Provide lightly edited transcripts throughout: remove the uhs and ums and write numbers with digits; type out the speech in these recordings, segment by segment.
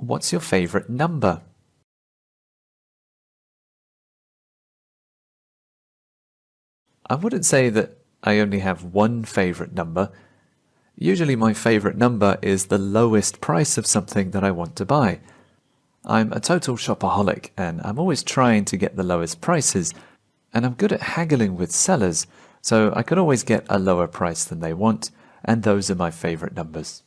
What's your favorite number? I wouldn't say that I only have one favorite number. Usually my favorite number is the lowest price of something that I want to buy. I'm a total shopaholic and I'm always trying to get the lowest prices, and I'm good at haggling with sellers, so I can always get a lower price than they want, and those are my favorite numbers.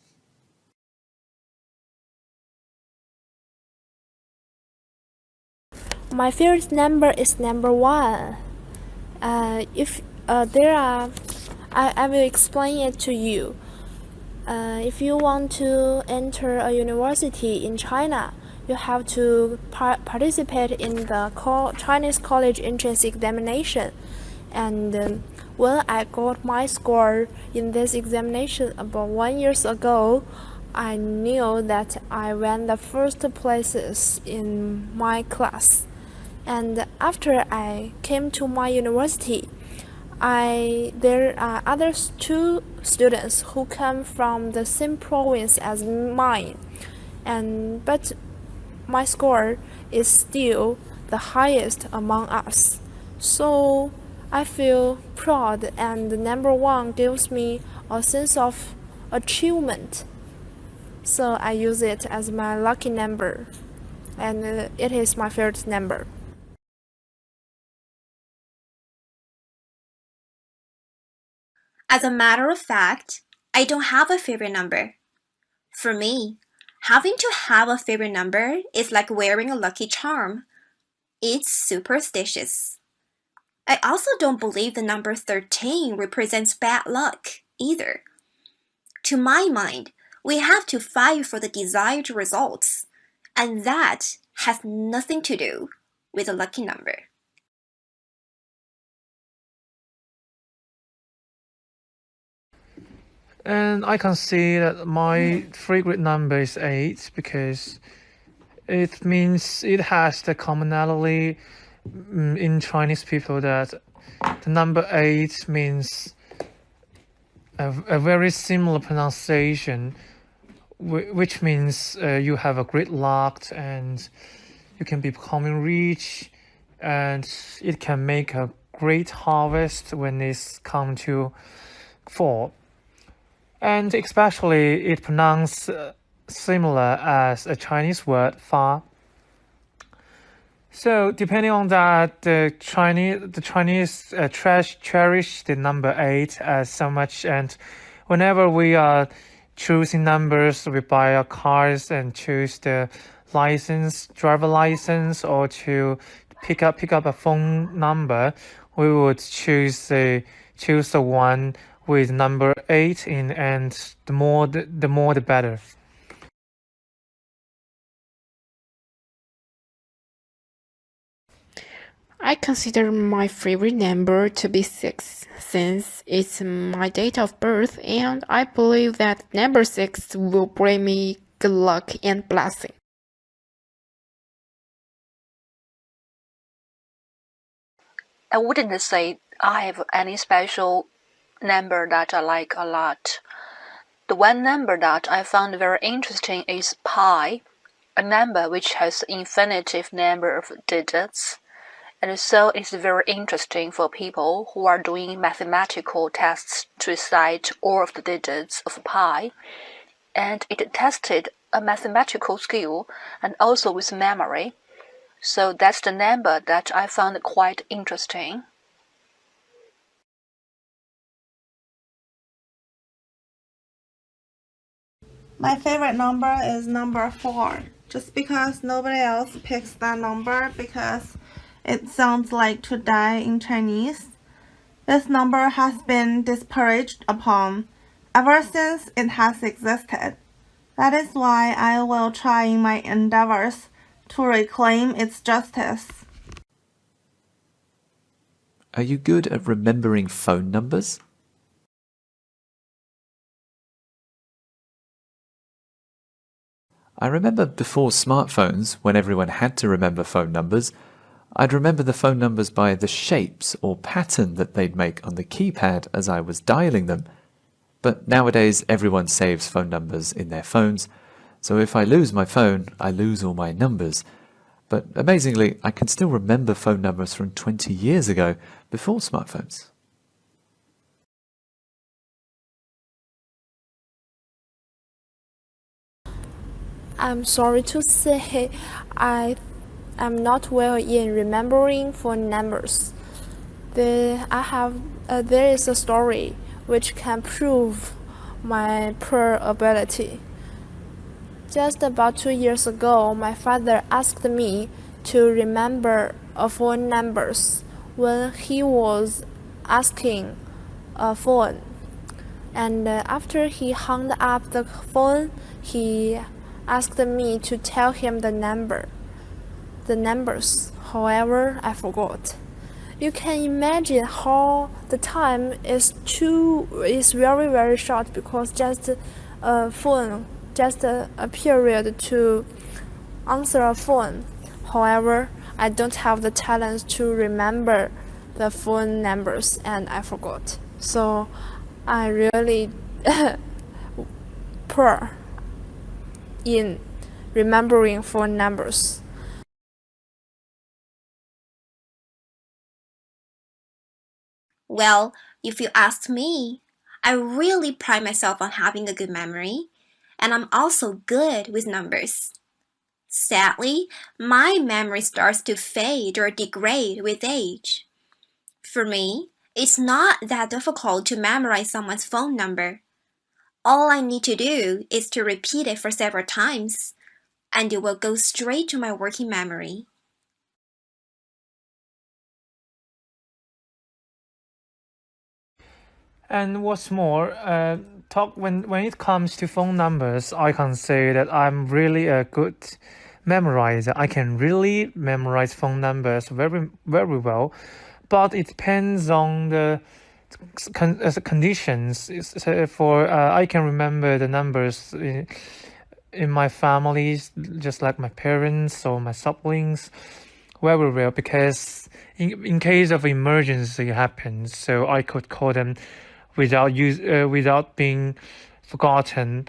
My favorite number is number 1. I will explain it to you. If you want to enter a university in China, you have to participate in the Chinese college entrance examination. And when I got my score in this examination about 1 year ago, I knew that I won the first places in my class. And after I came to my university, there are other 2 students who come from the same province as mine, but my score is still the highest among us. So I feel proud, and number 1 gives me a sense of achievement. So I use it as my lucky number, and it is my favorite number. As a matter of fact, I don't have a favorite number. For me, having to have a favorite number is like wearing a lucky charm. It's superstitious. I also don't believe the number 13 represents bad luck either. To my mind, we have to fight for the desired results, and that has nothing to do with a lucky number. And I can see that my favorite number is 8 because it means it has the commonality in Chinese people that the number 8 means a very similar pronunciation, which means you have a great luck and you can be becoming rich, and it can make a great harvest when it's come to fall. And especially it pronounced similar as a Chinese word fa. So depending on that, the Chinese cherish the number 8 as so much, and whenever we are choosing numbers, we buy our cars and choose the driver license, or to pick up a phone number, we would choose the one with number 8 in, and the more the better. I consider my favorite number to be 6, since it's my date of birth, and I believe that number 6 will bring me good luck and blessing. I wouldn't say I have any special number that I like a lot. The one number that I found very interesting is pi, a number which has an infinitive number of digits, and so it's very interesting for people who are doing mathematical tests to recite all of the digits of pi, and it tested a mathematical skill and also with memory. So that's the number that I found quite interesting. My favorite number is number 4, just because nobody else picks that number because it sounds like to die in Chinese. This number has been disparaged upon ever since it has existed. That is why I will try in my endeavors to reclaim its justice. Are you good at remembering phone numbers? I remember before smartphones, when everyone had to remember phone numbers, I'd remember the phone numbers by the shapes or pattern that they'd make on the keypad as I was dialing them. But nowadays everyone saves phone numbers in their phones, So if I lose my phone, I lose all my numbers. But amazingly, I can still remember phone numbers from 20 years ago, before smartphones. I'm sorry to say I am not well in remembering phone numbers. There is a story which can prove my poor ability. Just about 2 years ago, my father asked me to remember phone numbers when he was asking a phone. And after he hung up the phone, he asked me to tell him the numbers. However, I forgot. You can imagine how the time is very, very short, because just a phone, just a period to answer a phone. However, I don't have the talent to remember the phone numbers, and I forgot. So I really poor in remembering phone numbers. Well, if you asked me, I really pride myself on having a good memory, and I'm also good with numbers. Sadly, my memory starts to fade or degrade with age. For me, it's not that difficult to memorize someone's phone number. All I need to do is to repeat it for several times, and it will go straight to my working memory. And what's more, when it comes to phone numbers, I can say that I'm really a good memorizer. I can really memorize phone numbers very, very well, but it depends on the conditions. I can remember the numbers in my families, just like my parents or my siblings, very well, because in case of emergency happens, so I could call them without being forgotten,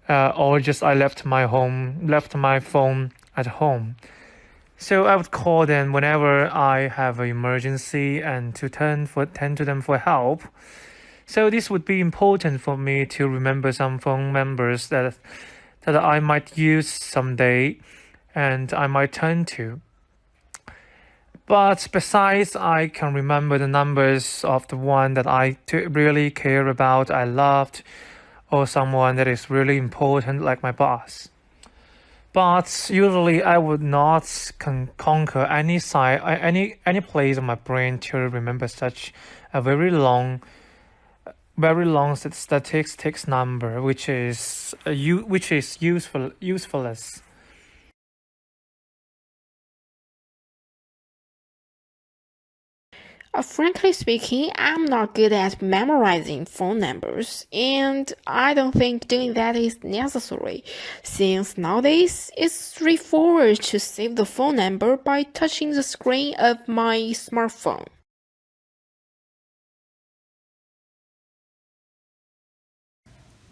or just I left my phone at home. So I would call them whenever I have an emergency and to tend to them for help. So this would be important for me to remember some phone numbers that I might use someday and I might turn to. But besides, I can remember the numbers of the one that I really care about, I loved, or someone that is really important, like my boss. But usually, I would not conquer any place on my brain to remember such a very long statistics number, which is useless. Frankly speaking, I'm not good at memorizing phone numbers, and I don't think doing that is necessary, since nowadays it's straightforward to save the phone number by touching the screen of my smartphone.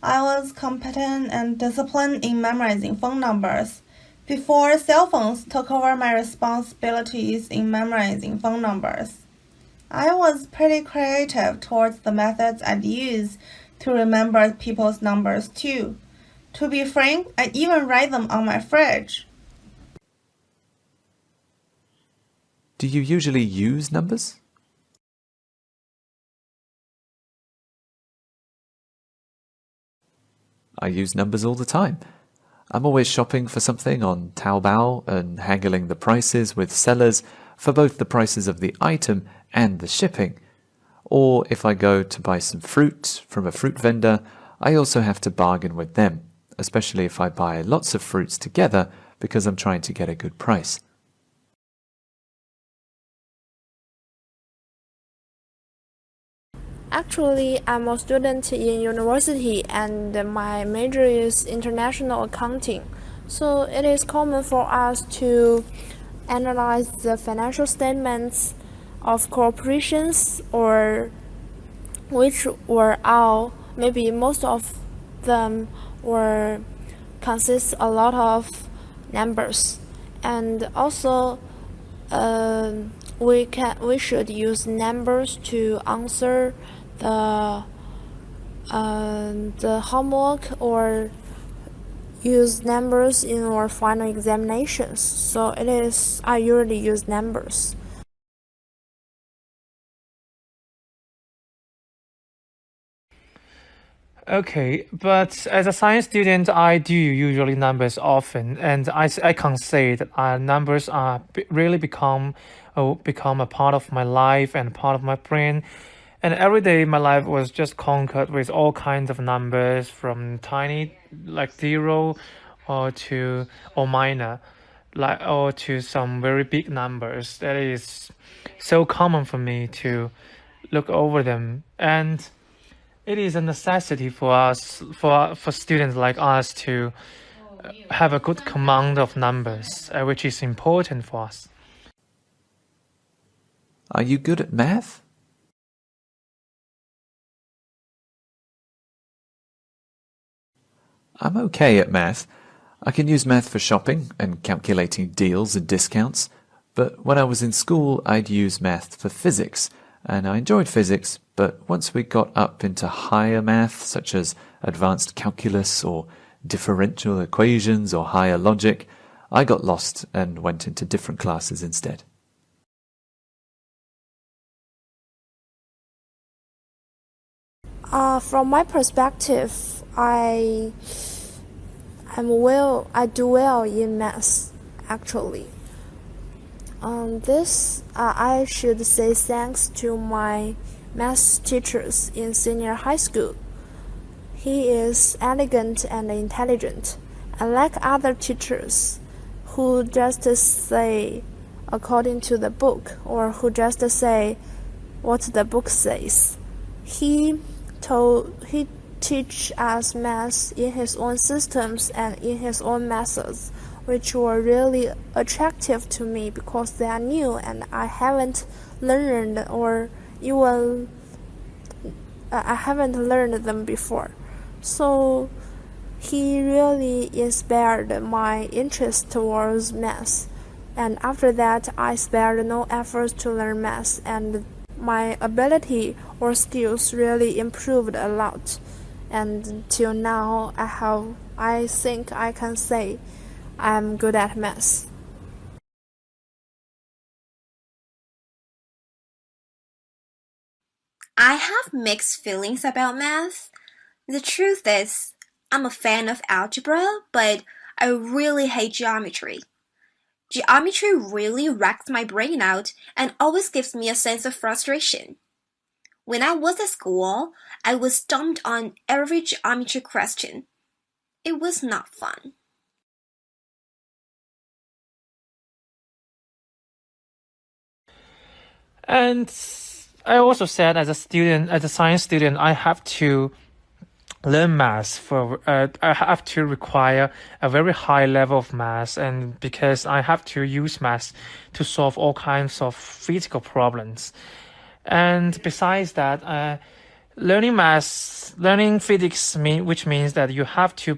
I was competent and disciplined in memorizing phone numbers before cell phones took over my responsibilities in memorizing phone numbers. I was pretty creative towards the methods I'd use to remember people's numbers too. To be frank, I'd even write them on my fridge. Do you usually use numbers? I use numbers all the time. I'm always shopping for something on Taobao and haggling the prices with sellers for both the prices of the item and the shipping. Or if I go to buy some fruit from a fruit vendor, I also have to bargain with them, especially if I buy lots of fruits together because I'm trying to get a good price. Actually, I'm a student in university and my major is international accounting. So it is common for us to analyze the financial statements of corporations, or which were all, maybe most of them were consists a lot of numbers, and also we should use numbers to answer the homework or use numbers in our final examinations. So I usually use numbers. Okay, but as a science student, I do usually numbers often, and I can say that numbers are really become a part of my life and part of my brain. And every day, my life was just conquered with all kinds of numbers, from tiny like zero, or minor, or to some very big numbers. That is so common for me to look over them, and it is a necessity for us, for students like us, to have a good command of numbers, which is important for us. Are you good at math? I'm okay at math. I can use math for shopping and calculating deals and discounts, but when I was in school, I'd use math for physics, and I enjoyed physics, but once we got up into higher math, such as advanced calculus or differential equations or higher logic, I got lost and went into different classes instead. From my perspective, I do well in math, actually. I should say thanks to my math teachers in senior high school. He is elegant and intelligent, unlike other teachers who just say according to the book or who just say what the book says. He teach us math in his own systems and in his own methods, which were really attractive to me because they are new and I haven't learned them before. So he really inspired my interest towards math, and after that I spared no efforts to learn math, and my ability or skills really improved a lot. And till now, I think I can say I'm good at math. I have mixed feelings about math. The truth is, I'm a fan of algebra, but I really hate geometry. Geometry really wrecks my brain out and always gives me a sense of frustration. When I was at school, I was stumped on every geometry question. It was not fun. And I also said, as a science student, I have to learn math I have to require a very high level of math, and because I have to use math to solve all kinds of physical problems. And besides that, learning physics which means that you have to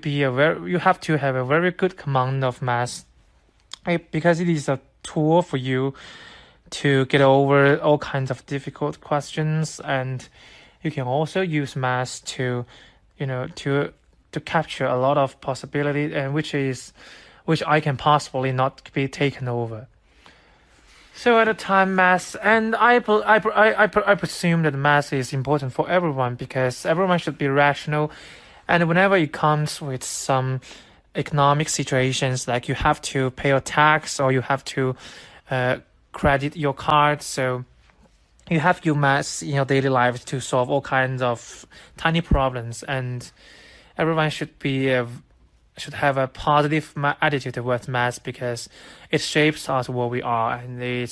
have a very good command of math, because it is a tool for you to get over all kinds of difficult questions, and you can also use math to capture a lot of possibility, and which I can possibly not be taken over. So at the time, math, and I presume that math is important for everyone, because everyone should be rational, and whenever it comes with some economic situations, like you have to pay a tax or you have to credit your card, so you have your math in your daily life to solve all kinds of tiny problems, and everyone should have a positive attitude towards math, because it shapes us what we are, and it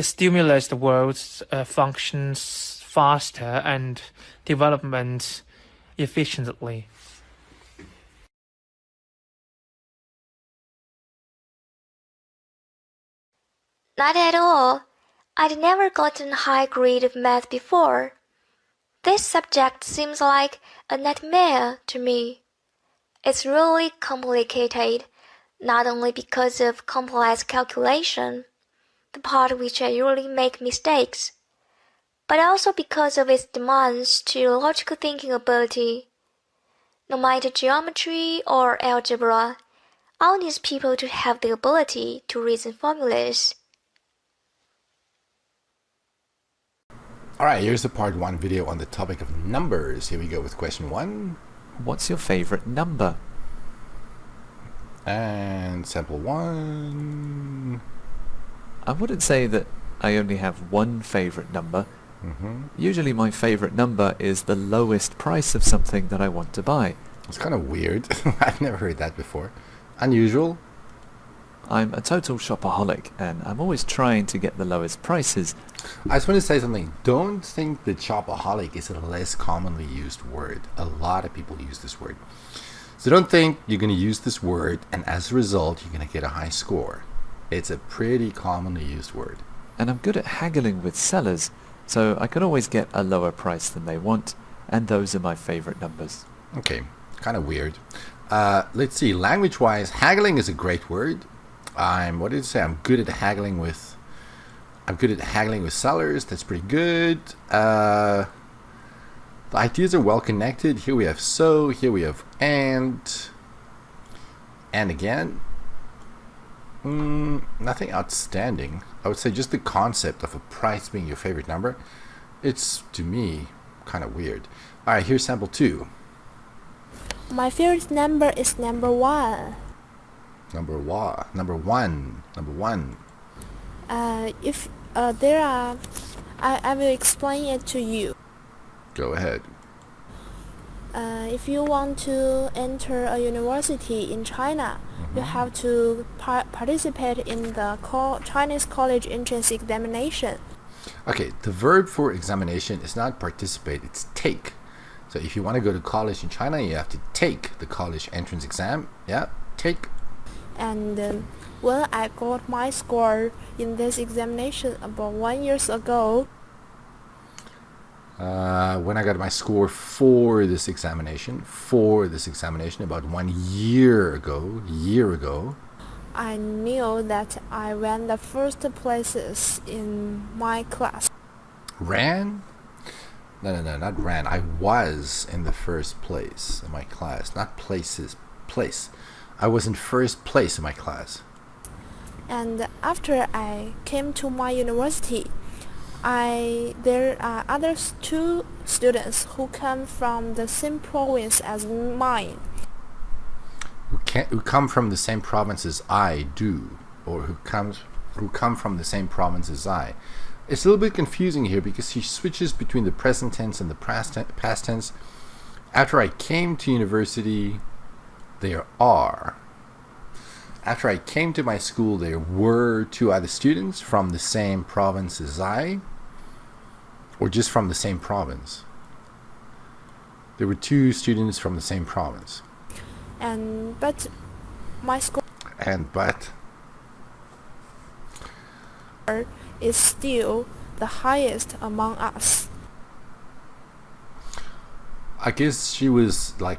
stimulates the world's functions faster and development efficiently. Not at all. I'd never gotten a high grade of math before. This subject seems like a nightmare to me. It's really complicated, not only because of complex calculation, the part which I usually make mistakes, but also because of its demands to logical thinking ability. No matter geometry or algebra, all needs people to have the ability to reason formulas. Alright, here's the part 1 video on the topic of numbers. Here we go with question 1. What's your favorite number? And sample 1. I wouldn't say that I only have one favorite number. Usually my favorite number is the lowest price of something that I want to buy. It's kind of weird. I've never heard that before. Unusual. I'm a total shopaholic and I'm always trying to get the lowest prices. I just want to say something. Don't think that shopaholic is a less commonly used word. A lot of people use this word. So don't think you're going to use this word and as a result you're going to get a high score. It's a pretty commonly used word. And I'm good at haggling with sellers, so I can always get a lower price than they want, and those are my favorite numbers. Okay, kind of weird. Let's see, language-wise, haggling is a great word. I'm good at haggling with sellers. That's pretty good. The ideas are well connected. Here we have so, here we have and again. Nothing outstanding. I would say just the concept of a price being your favorite number. It's, to me, kind of weird. Alright, here's sample 2. My favorite number is number 1. Number one. If there are, I will explain it to you. Go ahead. If you want to enter a university in China, you have to participate in the Chinese college entrance examination. Okay, the verb for examination is not participate, it's take. So if you want to go to college in China, you have to take the college entrance exam. Yeah, take. And when I got my score in this examination about 1 year ago, when I got my score for this examination about 1 year ago, I knew that I ran the first places in my class. Ran? No, not ran. I was in the first place in my class, not places, place. I was in first place in my class. And after I came to my university, there are other 2 students who come from the same province as mine. Who come from the same province as I do, or who come from the same province as I. It's a little bit confusing here because he switches between the present tense and the past tense. After I came to university, there are. After I came to my school, there were 2 other students from the same province as I, or just from the same province. There were 2 students from the same province. But my score is still the highest among us. I guess she was like,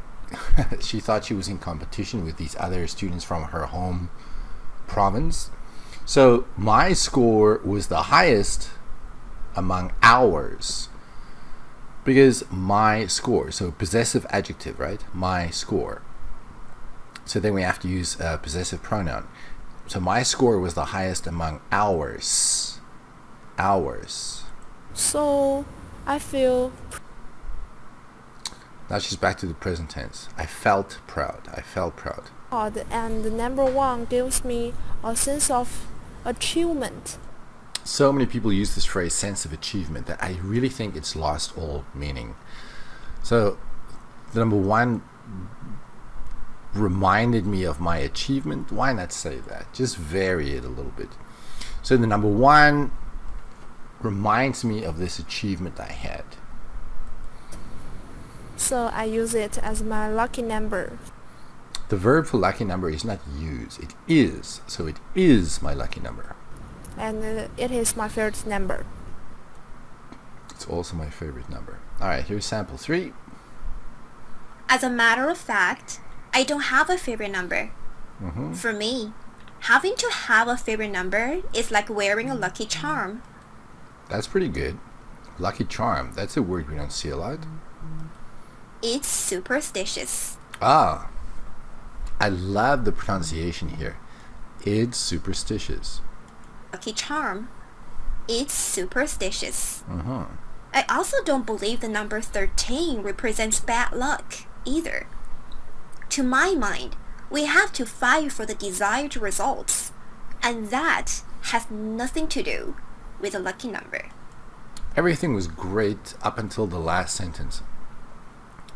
she thought she was in competition with these other students from her home province. So my score was the highest among ours. Because my score, so possessive adjective, right? My score. So then we have to use a possessive pronoun. So my score was the highest among ours. Ours. So I feel. Now she's back to the present tense. I felt proud. Proud, and number 1 gives me a sense of achievement. So many people use this phrase, sense of achievement, that I really think it's lost all meaning. So the number 1 reminded me of my achievement. Why not say that? Just vary it a little bit. So the number 1 reminds me of this achievement I had. So I use it as my lucky number. The verb for lucky number is not use, it is. So it is my lucky number. And it is my favorite number. It's also my favorite number. Alright, here's sample 3. As a matter of fact, I don't have a favorite number. For me, having to have a favorite number is like wearing a lucky charm. That's pretty good. Lucky charm. That's a word we don't see a lot. It's superstitious. Ah, I love the pronunciation here. It's superstitious. Lucky charm. It's superstitious. I also don't believe the number 13 represents bad luck either. To my mind, we have to fight for the desired results, and that has nothing to do with a lucky number. Everything was great up until the last sentence.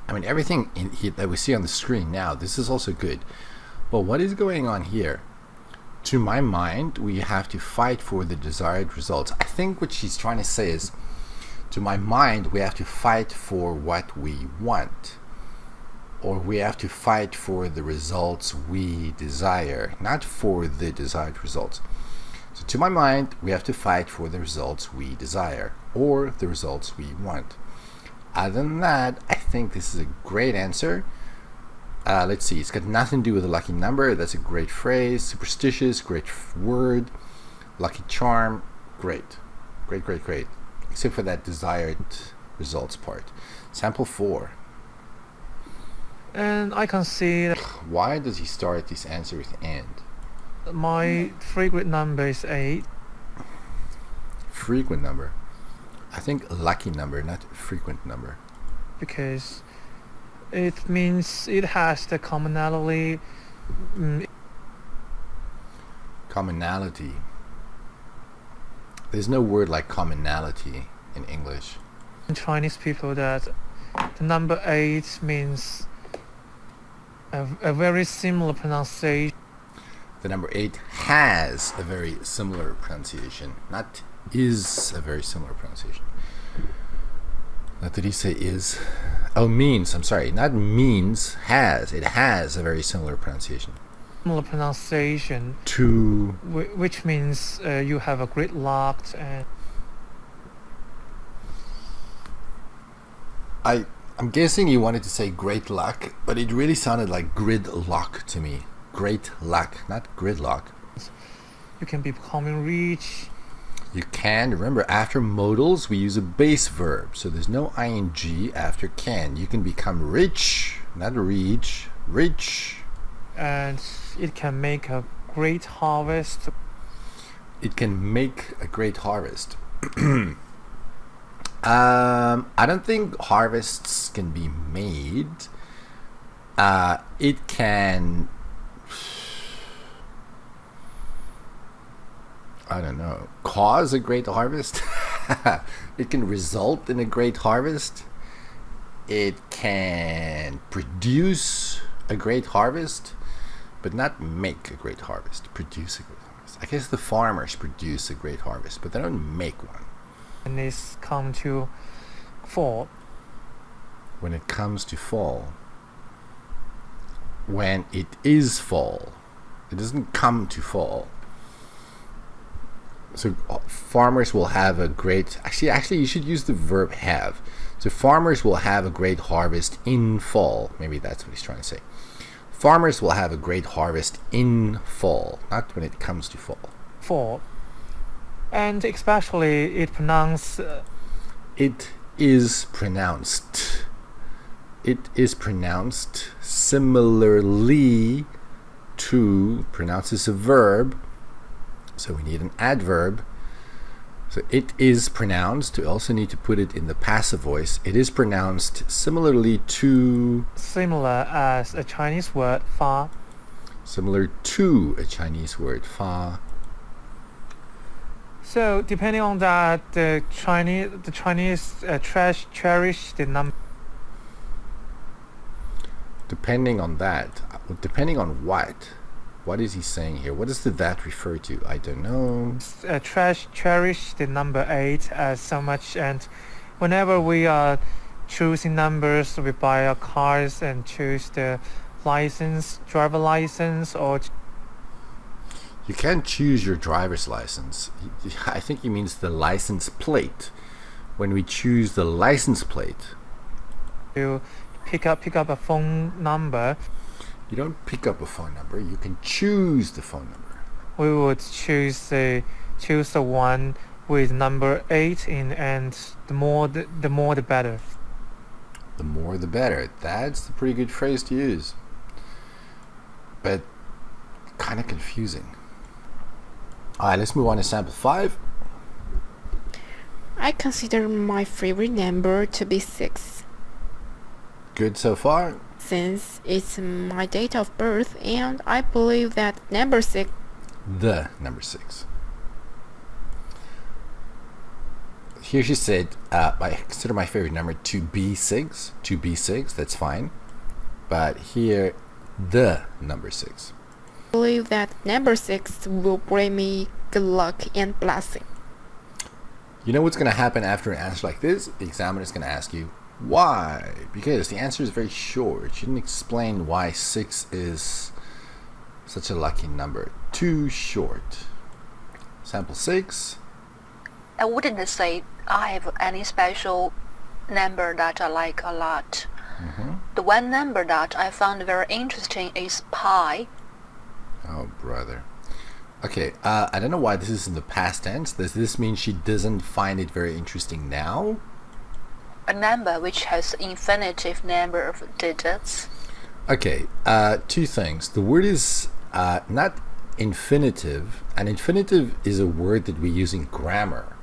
I mean, everything in here that we see on the screen now, this is also good. But what is going on here? To my mind, we have to fight for the desired results. I think what she's trying to say is, to my mind, we have to fight for what we want. Or we have to fight for the results we desire, not for the desired results. So to my mind, we have to fight for the results we desire, or the results we want. Other than that, I think this is a great answer. Let's see, it's got nothing to do with a lucky number. That's a great phrase. Superstitious, great word. Lucky charm, great. Great, great, great. Except for that desired results part. Sample 4. And I can see that Why does he start this answer with and? my frequent number is 8 Frequent number. I think lucky number, not frequent number. because it means it has the commonality. Commonality. There's no word like commonality in English. In Chinese people that the number 8 means a very similar pronunciation. The number 8 has a very similar pronunciation, not is a very similar pronunciation. Not did he say is? Oh, means. I'm sorry. Not means, has. It has a very similar pronunciation. Similar pronunciation, To which means you have a great luck and I'm guessing you wanted to say great luck, but it really sounded like gridlock to me. Great luck, not gridlock. you can becoming rich. You can. Remember, after modals, we use a base verb. So there's no ing after can. You can become rich, not reach, rich. And it can make a great harvest. It can make a great harvest. I don't think harvests can be made. It can... I don't know, cause a great harvest. It can result in a great harvest. It can produce a great harvest, but not make a great harvest. Produce a great harvest. I guess the farmers produce a great harvest, but they don't make one. And it's come to fall. When it comes to fall, when it is fall, it doesn't come to fall. So farmers will have a great... Actually, you should use the verb have. So farmers will have a great harvest in fall. Maybe that's what he's trying to say. Farmers will have a great harvest in fall, not when it comes to fall. Fall. And especially it pronounced... It is pronounced. It is pronounced similarly to... Pronounces a verb. So we need an adverb. So it is pronounced. We also need to put it in the passive voice. It is pronounced similarly to... similar as a Chinese word fa. Similar to a Chinese word fa. So depending on that, the Chinese cherish the number. Depending on that. Depending on what? What is he saying here? What does the that refer to? I don't know. Cherish the number 8 as so much, and whenever we are choosing numbers, we buy our cars and choose the license, driver license, or You can't choose your driver's license. I think he means the license plate. When we choose the license plate, to pick up a phone number. You don't pick up a phone number. You can choose the phone number. We would choose the one with number 8 in, and the more the better. The more the better. That's a pretty good phrase to use. But kind of confusing. Alright, let's move on to sample 5. I consider my favorite number to be 6, Good so far? since it's my date of birth, and I believe that number 6 The number 6. Here she said, I consider my favorite number to be 6. To be 6, that's fine. But here, the number 6. believe that number 6 will bring me good luck and blessing. You know what's going to happen after an answer like this? The examiner is going to ask you, why? Because the answer is very short. She didn't explain why 6 is such a lucky number. Too short. Sample 6. I wouldn't say I have any special number that I like a lot. The one number that I found very interesting is pi. Oh, brother. Okay, I don't know why this is in the past tense. Does this mean she doesn't find it very interesting now? A number which has infinitive number of digits. Okay, two things. The word is not infinitive. An infinitive is a word that we use in grammar.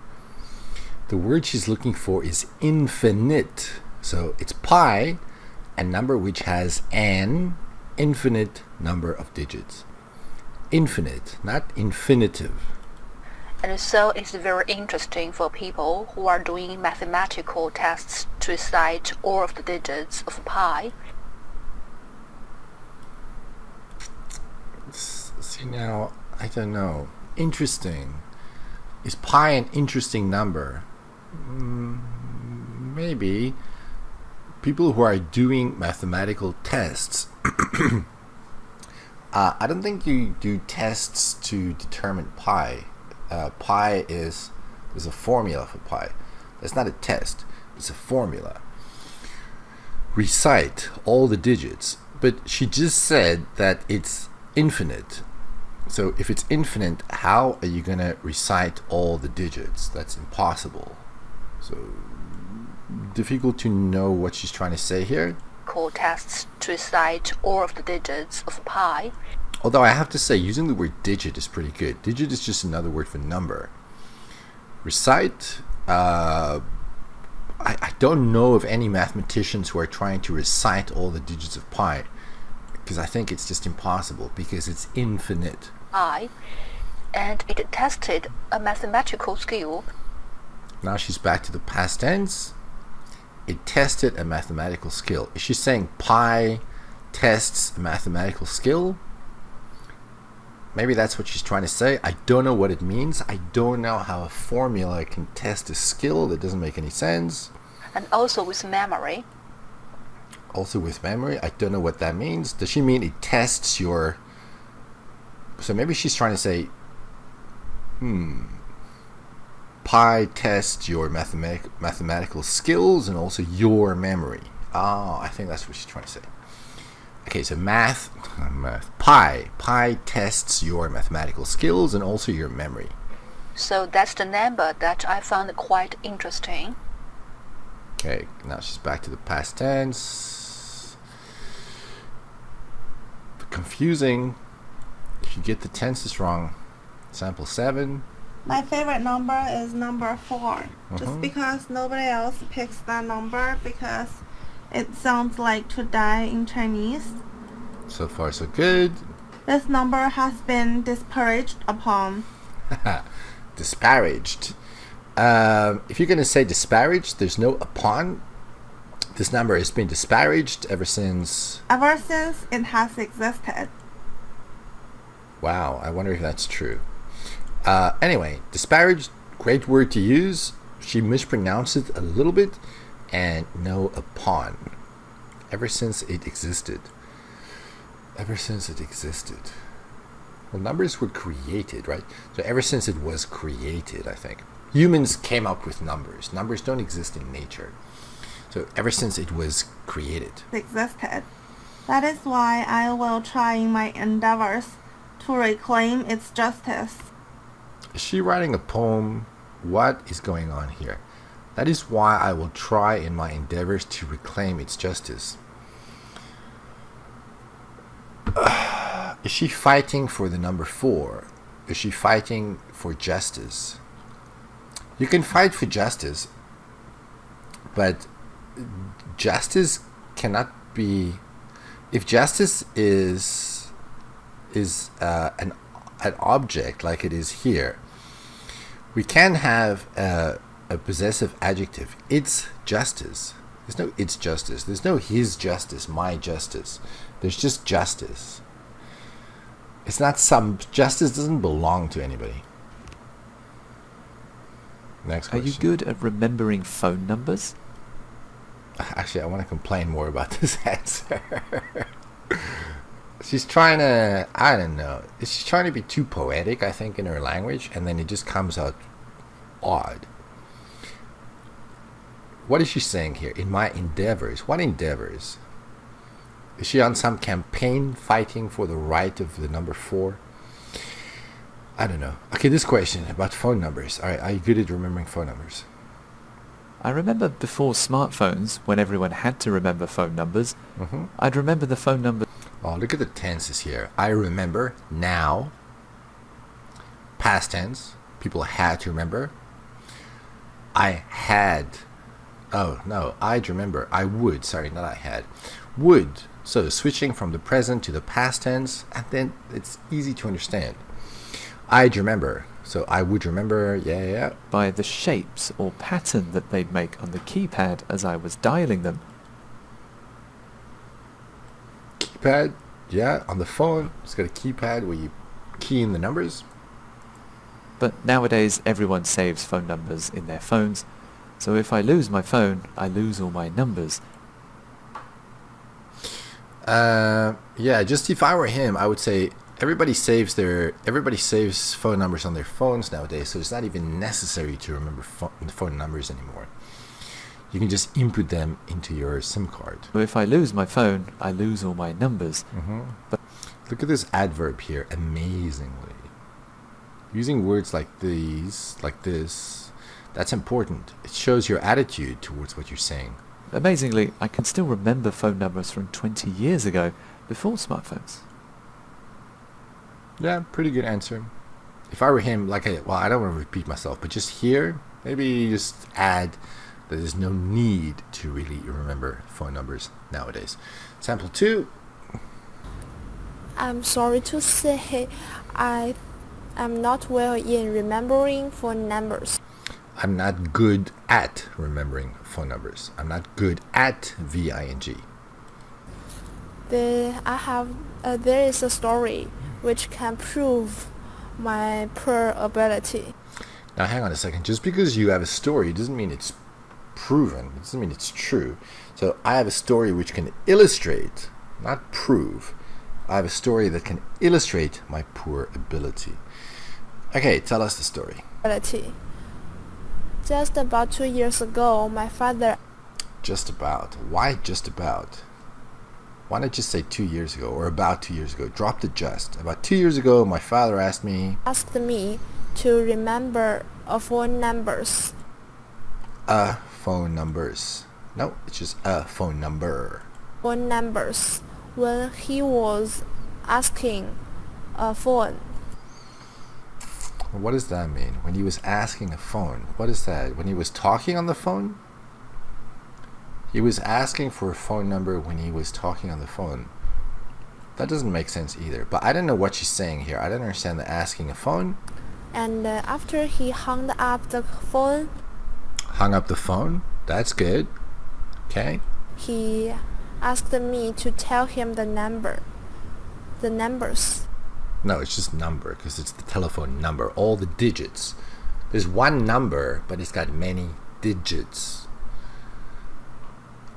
The word she's looking for is infinite. So it's pi, a number which has an infinite number of digits. Infinite, not infinitive. And so it's very interesting for people who are doing mathematical tests to recite all of the digits of pi. See now, I don't know. Interesting. Is pi an interesting number? Maybe. People who are doing mathematical tests. I don't think you do tests to determine pi. Pi is there's a formula for pi. That's not a test. It's a formula. Recite all the digits. But she just said that it's infinite. So if it's infinite, how are you going to recite all the digits? That's impossible. So difficult to know what she's trying to say here. Call tests to recite all of the digits of pi. Although I have to say, using the word digit is pretty good. Digit is just another word for number. Recite, I don't know of any mathematicians who are trying to recite all the digits of pi, because I think it's just impossible, because it's infinite. Pi, and it tested a mathematical skill. Now she's back to the past tense. It tested a mathematical skill. Is she saying pi tests a mathematical skill? Maybe that's what she's trying to say. I don't know what it means. I don't know how a formula can test a skill. That doesn't make any sense. And also with memory. Also with memory. I don't know what that means. Does she mean it tests your... So maybe she's trying to say, pi tests your mathematical skills and also your memory. Oh, I think that's what she's trying to say. Okay, so pi tests your mathematical skills and also your memory. So that's the number that I found quite interesting. Okay, now she's back to the past tense. Confusing. If you get the tenses wrong. Sample 7. My favorite number is number 4. Just because nobody else picks that number because it sounds like to die in Chinese. So far so good. This number has been disparaged upon. Disparaged. If you're going to say disparaged, there's no upon. This number has been disparaged ever since... Ever since it has existed. Wow, I wonder if that's true. Anyway, disparaged, great word to use. She mispronounced it a little bit. And no upon. Ever since it existed. Ever since it existed. Well, numbers were created, right? So ever since it was created, I think. Humans came up with numbers. Numbers don't exist in nature. So ever since it was created. Existed. That is why I will try in my endeavors to reclaim its justice. Is she writing a poem? What is going on here? That is why I will try in my endeavors to reclaim its justice. Is she fighting for the number 4? Is she fighting for justice? You can fight for justice, but justice cannot be. If justice is an object like it is here, we can have a possessive adjective. It's justice. There's no it's justice. There's no his justice, my justice. There's just justice. It's not some justice doesn't belong to anybody. Next question. Are you good at remembering phone numbers? Actually, I want to complain more about this answer. She's trying to, I don't know. She's trying to be too poetic, I think, in her language, and then it just comes out odd. What is she saying here? In my endeavors. What endeavors? Is she on some campaign fighting for the right of the number 4? I don't know. Okay, this question about phone numbers. All right, are you good at remembering phone numbers? I remember before smartphones, when everyone had to remember phone numbers, I'd remember the phone number. Oh, look at the tenses here. I remember now. Past tense. People had to remember. I had. Oh, no. I'd remember. I would. Sorry, not I had. Would. So switching from the present to the past tense, and then it's easy to understand. I'd remember. So I would remember, yeah. By the shapes or pattern that they'd make on the keypad as I was dialing them. Keypad, yeah, on the phone. It's got a keypad where you key in the numbers. But nowadays everyone saves phone numbers in their phones. So if I lose my phone, I lose all my numbers. Yeah, just if I were him, I would say everybody saves phone numbers on their phones nowadays, so it's not even necessary to remember phone numbers anymore. You can just input them into your SIM card. So if I lose my phone, I lose all my numbers. But look at this adverb here, amazingly. Using words like these, like this, that's important. It shows your attitude towards what you're saying. Amazingly, I can still remember phone numbers from 20 years ago, before smartphones. Yeah, pretty good answer. If I were him, I don't want to repeat myself, but just here, maybe just add that there's no need to really remember phone numbers nowadays. Sample 2. I'm sorry to say, I am not well in remembering phone numbers. I'm not good at remembering phone numbers. I'm not good at VING. There is a story which can prove my poor ability. Now hang on a second. Just because you have a story doesn't mean it's proven. It doesn't mean it's true. So I have a story which can illustrate, not prove. I have a story that can illustrate my poor ability. Okay, tell us the story. Just about 2 years ago, my father... Just about. Why just about? Why not just say 2 years ago or about 2 years ago? Drop the just. About 2 years ago, my father asked me to remember phone numbers. Phone numbers. No, it's just a phone number. Phone numbers. When he was asking a phone. What does that mean? When he was asking a phone, what is that? When he was talking on the phone? He was asking for a phone number when he was talking on the phone. That doesn't make sense either. But I don't know what she's saying here. I don't understand the asking a phone. And after he hung up the phone. Hung up the phone? That's good. Okay. He asked me to tell him the numbers. No, it's just number because it's the telephone number. All the digits. There's one number, but it's got many digits.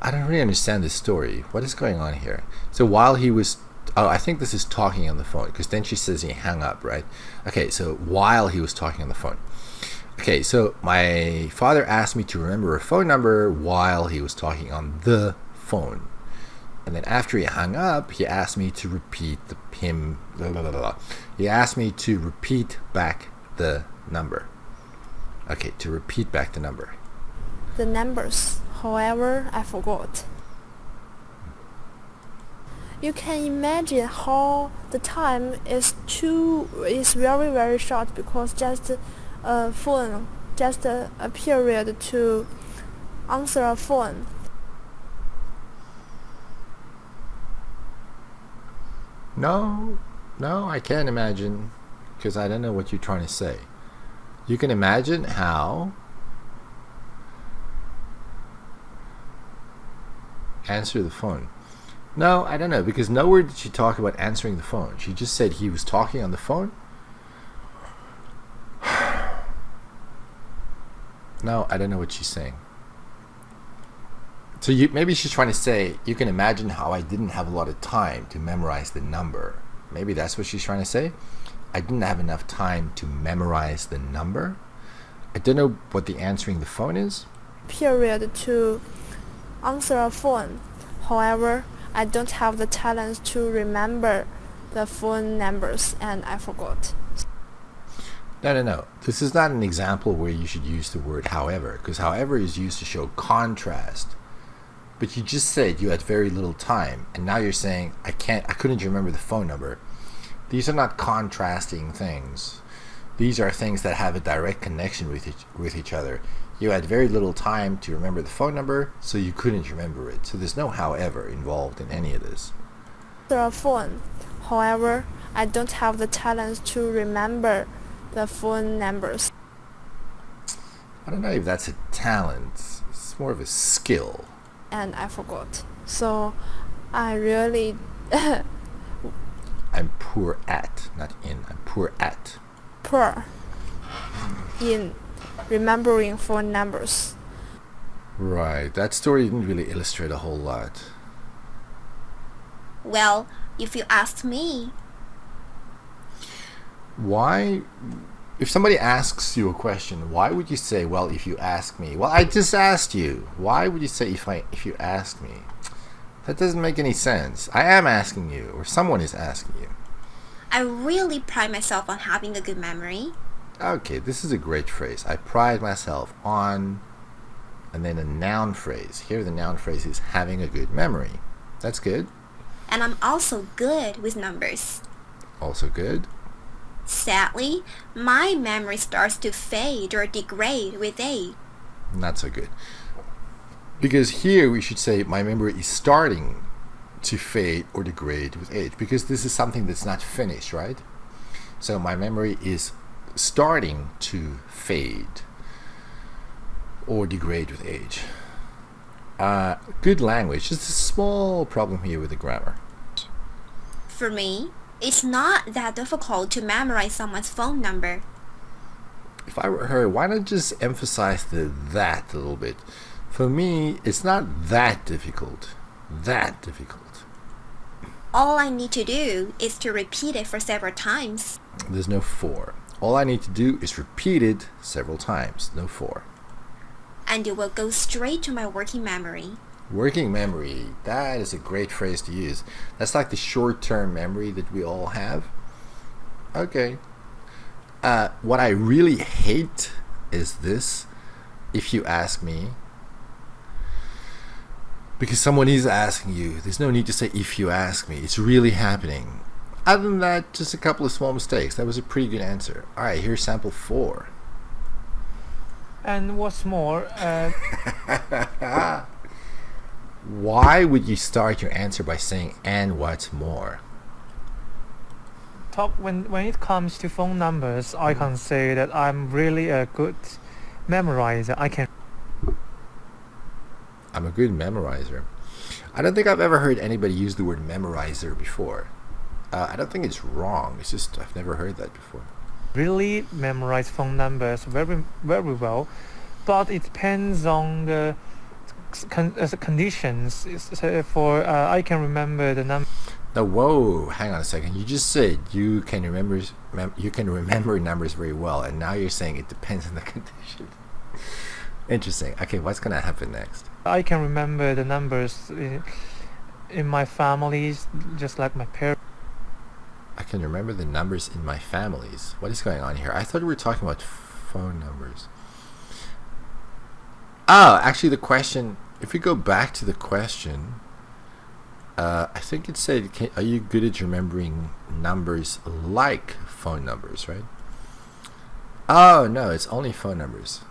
I don't really understand this story. What is going on here? So while he was... Oh, I think this is talking on the phone because then she says he hung up, right? Okay, so while he was talking on the phone. Okay, so my father asked me to remember a phone number while he was talking on the phone. And then after he hung up, he asked me to repeat him. Blah, blah, blah, blah. He asked me to repeat back the number. Okay, to repeat back the number. The numbers, however, I forgot. You can imagine how the time is very very short because just a phone, just a period to answer a phone. No, I can't imagine because I don't know what you're trying to say. You can imagine how answer the phone. No, I don't know, because nowhere did she talk about answering the phone. She just said he was talking on the phone. No, I don't know what she's saying. So maybe she's trying to say, you can imagine how I didn't have a lot of time to memorize the number. Maybe that's what she's trying to say. I didn't have enough time to memorize the number. I don't know what the answering the phone is. Period to answer a phone. However, I don't have the talent to remember the phone numbers and I forgot. No. This is not an example where you should use the word however, because however is used to show contrast. But you just said you had very little time, and now you're saying I couldn't remember the phone number. These are not contrasting things. These are things that have a direct connection with each other. You had very little time to remember the phone number, so you couldn't remember it. So there's no however involved in any of this. The phone. However, I don't have the talent to remember the phone numbers. I don't know if that's a talent. It's more of a skill. And I forgot. So I really I'm poor at, not in. I'm poor at. poor in remembering phone numbers. Right. That story didn't really illustrate a whole lot. Well, if you asked me, Why? If somebody asks you a question, why would you say, well, if you ask me? Well, I just asked you. Why would you say if you ask me? That doesn't make any sense. I am asking you, or someone is asking you. I really pride myself on having a good memory. Okay, this is a great phrase. I pride myself on, and then a noun phrase. Here the noun phrase is having a good memory. That's good. And I'm also good with numbers. Also good. Sadly, my memory starts to fade or degrade with age. Not so good. Because here we should say my memory is starting to fade or degrade with age, because this is something that's not finished, right? So my memory is starting to fade or degrade with age. Good language. Just a small problem here with the grammar. For me, it's not that difficult to memorize someone's phone number. If I were her, why not just emphasize the that a little bit? For me, it's not that difficult. That difficult. All I need to do is to repeat it for several times. There's no for. All I need to do is repeat it several times. No for. And it will go straight to my working memory. Working memory, that is a great phrase to use. That's like the short-term memory that we all have. Okay. What I really hate is this, if you ask me. Because someone is asking you. There's no need to say if you ask me. It's really happening. Other than that, just a couple of small mistakes. That was a pretty good answer. Alright, here's sample 4. And what's more, why would you start your answer by saying and what's more? when it comes to phone numbers, I can say that I'm really a good memorizer. I'm a good memorizer. I don't think I've ever heard anybody use the word memorizer before. I don't think it's wrong. It's just I've never heard that before. really memorize phone numbers very very well, but it depends on the conditions. I can remember the number. Now, whoa, hang on a second. You just said you can remember numbers very well, and now you're saying it depends on the condition. Interesting. Okay, what's gonna happen next? I can remember the numbers In my families, just like my parents. I can remember the numbers in my families. What is going on here? I thought we were talking about phone numbers. Oh, actually the question, if we go back to the question, I think it said, are you good at remembering numbers like phone numbers, right? Oh, no, it's only phone numbers.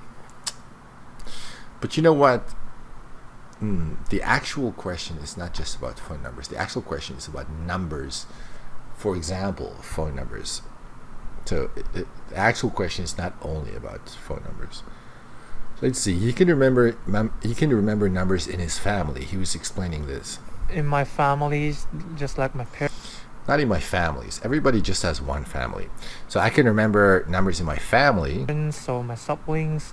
But you know what? The actual question is not just about phone numbers. The actual question is about numbers. For example, phone numbers. So the actual question is not only about phone numbers. Let's see. He can remember numbers in his family. He was explaining this. In my families, just like my parents. Not in my families. Everybody just has one family. So I can remember numbers in my family. So my siblings.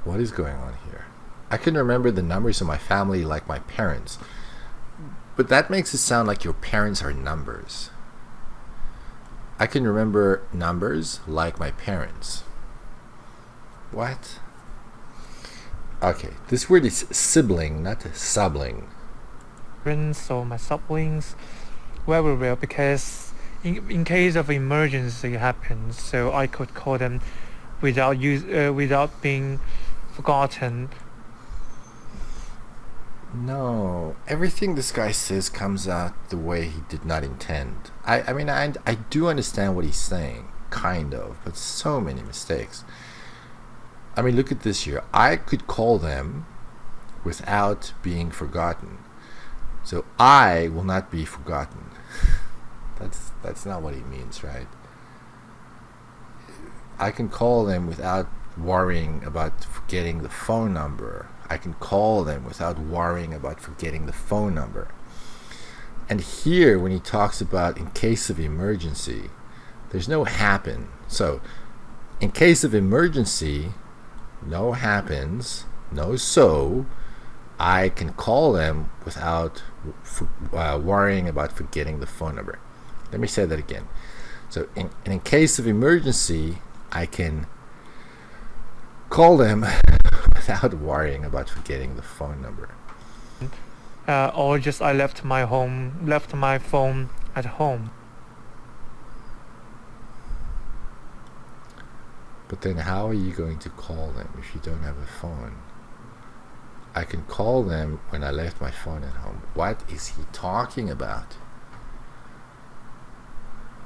What is going on here? I can remember the numbers in my family like my parents. But that makes it sound like your parents are numbers. I can remember numbers like my parents. What? Okay, this word is sibling, not sibling. So my siblings very well, because in case of emergency happens, so I could call them without being forgotten. No, everything this guy says comes out the way he did not intend. I mean, I do understand what he's saying, kind of, but so many mistakes. I mean, look at this here. I could call them without being forgotten. So I will not be forgotten. That's not what he means, right? I can call them without worrying about forgetting the phone number. I can call them without worrying about forgetting the phone number. And here, when he talks about in case of emergency, there's no happen. So, in case of emergency, no happens, no so, I can call them without worrying about forgetting the phone number. Let me say that again. So, in case of emergency, I can call them without worrying about forgetting the phone number. Or just I left my phone at home. But then how are you going to call them if you don't have a phone? I can call them when I left my phone at home. What is he talking about?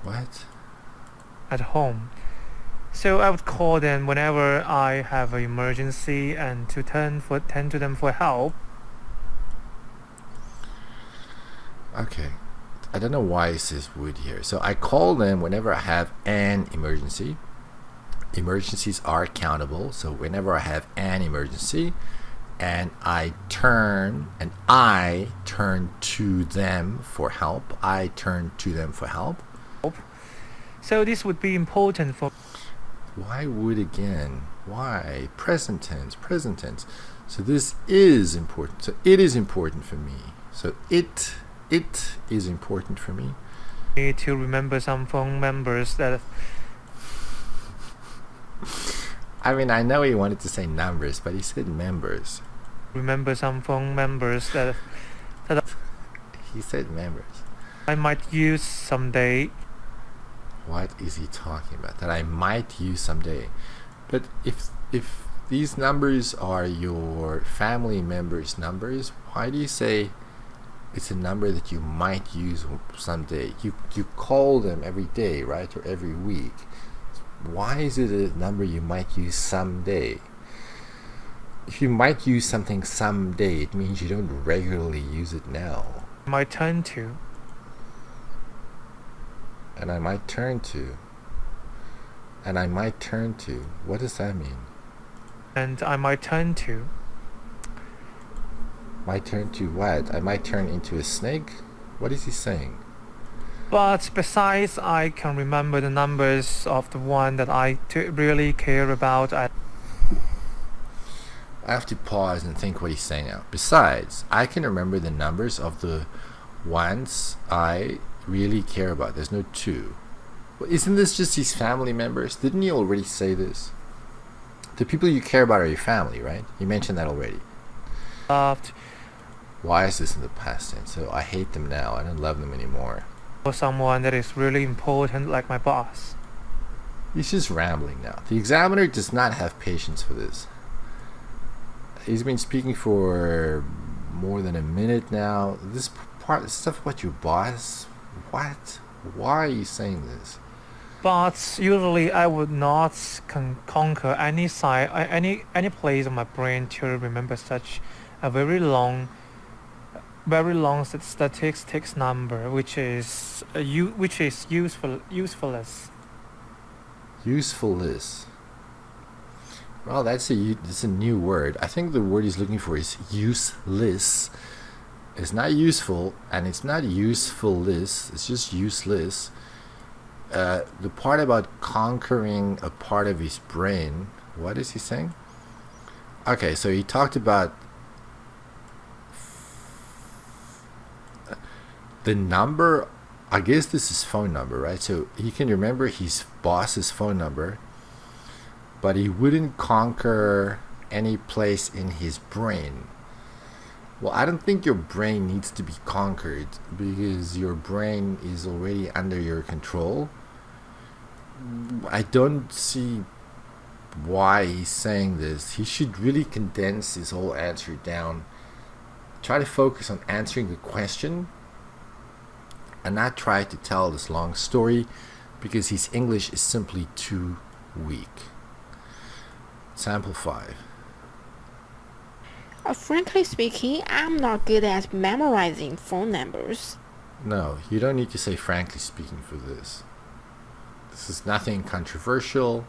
What? At home. So I would call them whenever I have an emergency and to tend to them for help. Okay. I don't know why it says would here. So I call them whenever I have an emergency. Emergencies are countable. So whenever I have an emergency and I turn to them for help. I turn to them for help. So this would be important for... Why would again? Why? Present tense. So this is important. So it is important for me. So it is important for me. To remember some phone numbers that... I mean, I know he wanted to say numbers, but he said members. Remember some phone numbers that He said members. I might use someday. What is he talking about? That I might use someday. But if these numbers are your family members' numbers, why do you say it's a number that you might use someday? You call them every day, right? Or every week. Why is it a number you might use someday? If you might use something someday, it means you don't regularly use it now. My turn to. And I might turn to. And I might turn to. What does that mean? And I might turn to. Might turn to what? I might turn into a snake? What is he saying? But besides, I can remember the numbers of the one that I really care about. I have to pause and think what he's saying now. Besides, I can remember the numbers of the ones I really care about. There's no two. Well, isn't this just his family members? Didn't you already say this? The people you care about are your family, right? You mentioned that already. loved Why is this in the past tense? So I hate them now. I don't love them anymore. for someone that is really important, like my boss. He's just rambling now. The examiner does not have patience for this. He's been speaking for more than a minute now. This stuff about your boss? What? Why are you saying this? But usually I would not conquer any side, any place on my brain to remember such a very long statistics number, which is useless. Usefulness. Well, that's a new word. I think the word he's looking for is useless. It's not useful, and it's not usefulness. It's just useless. The part about conquering a part of his brain. What is he saying? Okay, so he talked about the number. I guess this is phone number, right? So he can remember his boss's phone number, but he wouldn't conquer any place in his brain. Well, I don't think your brain needs to be conquered because your brain is already under your control. I don't see why he's saying this. He should really condense his whole answer down. Try to focus on answering the question and not try to tell this long story because his English is simply too weak. Sample 5. Frankly speaking, I'm not good at memorizing phone numbers. No, you don't need to say frankly speaking for this. This is nothing controversial.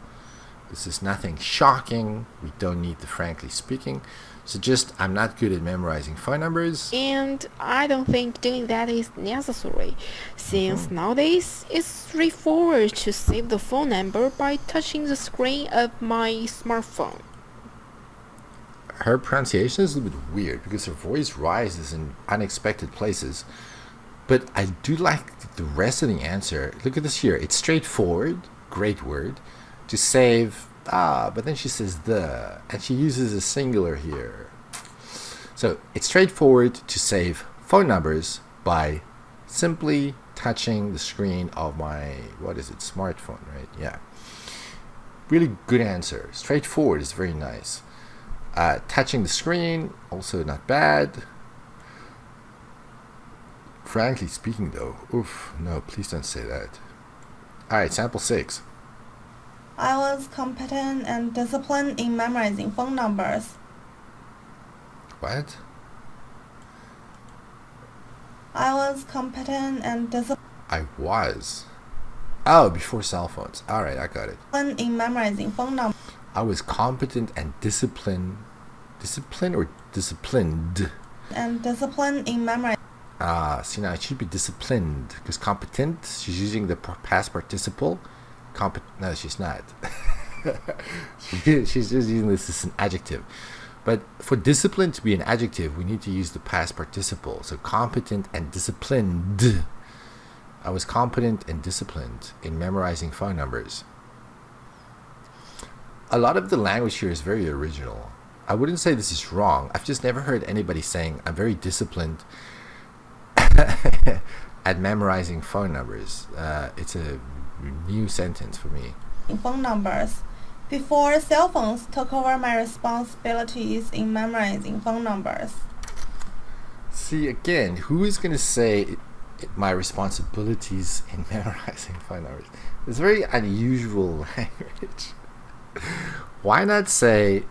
This is nothing shocking. We don't need the frankly speaking. So just, I'm not good at memorizing phone numbers. And I don't think doing that is necessary, since nowadays it's straightforward to save the phone number by touching the screen of my smartphone. Her pronunciation is a little bit weird because her voice rises in unexpected places. But I do like the rest of the answer. Look at this here. It's straightforward, great word, to save, but then she says the, and she uses a singular here. So it's straightforward to save phone numbers by simply touching the screen of my, smartphone, right? Yeah. Really good answer. Straightforward is very nice. Touching the screen, also not bad. Frankly speaking though, oof, no, please don't say that. Alright, sample 6. I was competent and disciplined in memorizing phone numbers. What? I was competent and disciplined I was. Oh, before cell phones. Alright, I got it. in memorizing phone numbers. I was competent and disciplined. Disciplined or disciplined? And disciplined in memorizing. See now it should be disciplined because competent, she's using the past participle. No, she's not. She's just using this as an adjective. But for discipline to be an adjective, we need to use the past participle. So competent and disciplined. I was competent and disciplined in memorizing phone numbers. A lot of the language here is very original. I wouldn't say this is wrong. I've just never heard anybody saying, I'm very disciplined at memorizing phone numbers. It's a new sentence for me. Phone numbers. Before cell phones took over my responsibilities in memorizing phone numbers. See, again, who is going to say my responsibilities in memorizing phone numbers? It's very unusual language. Why not say,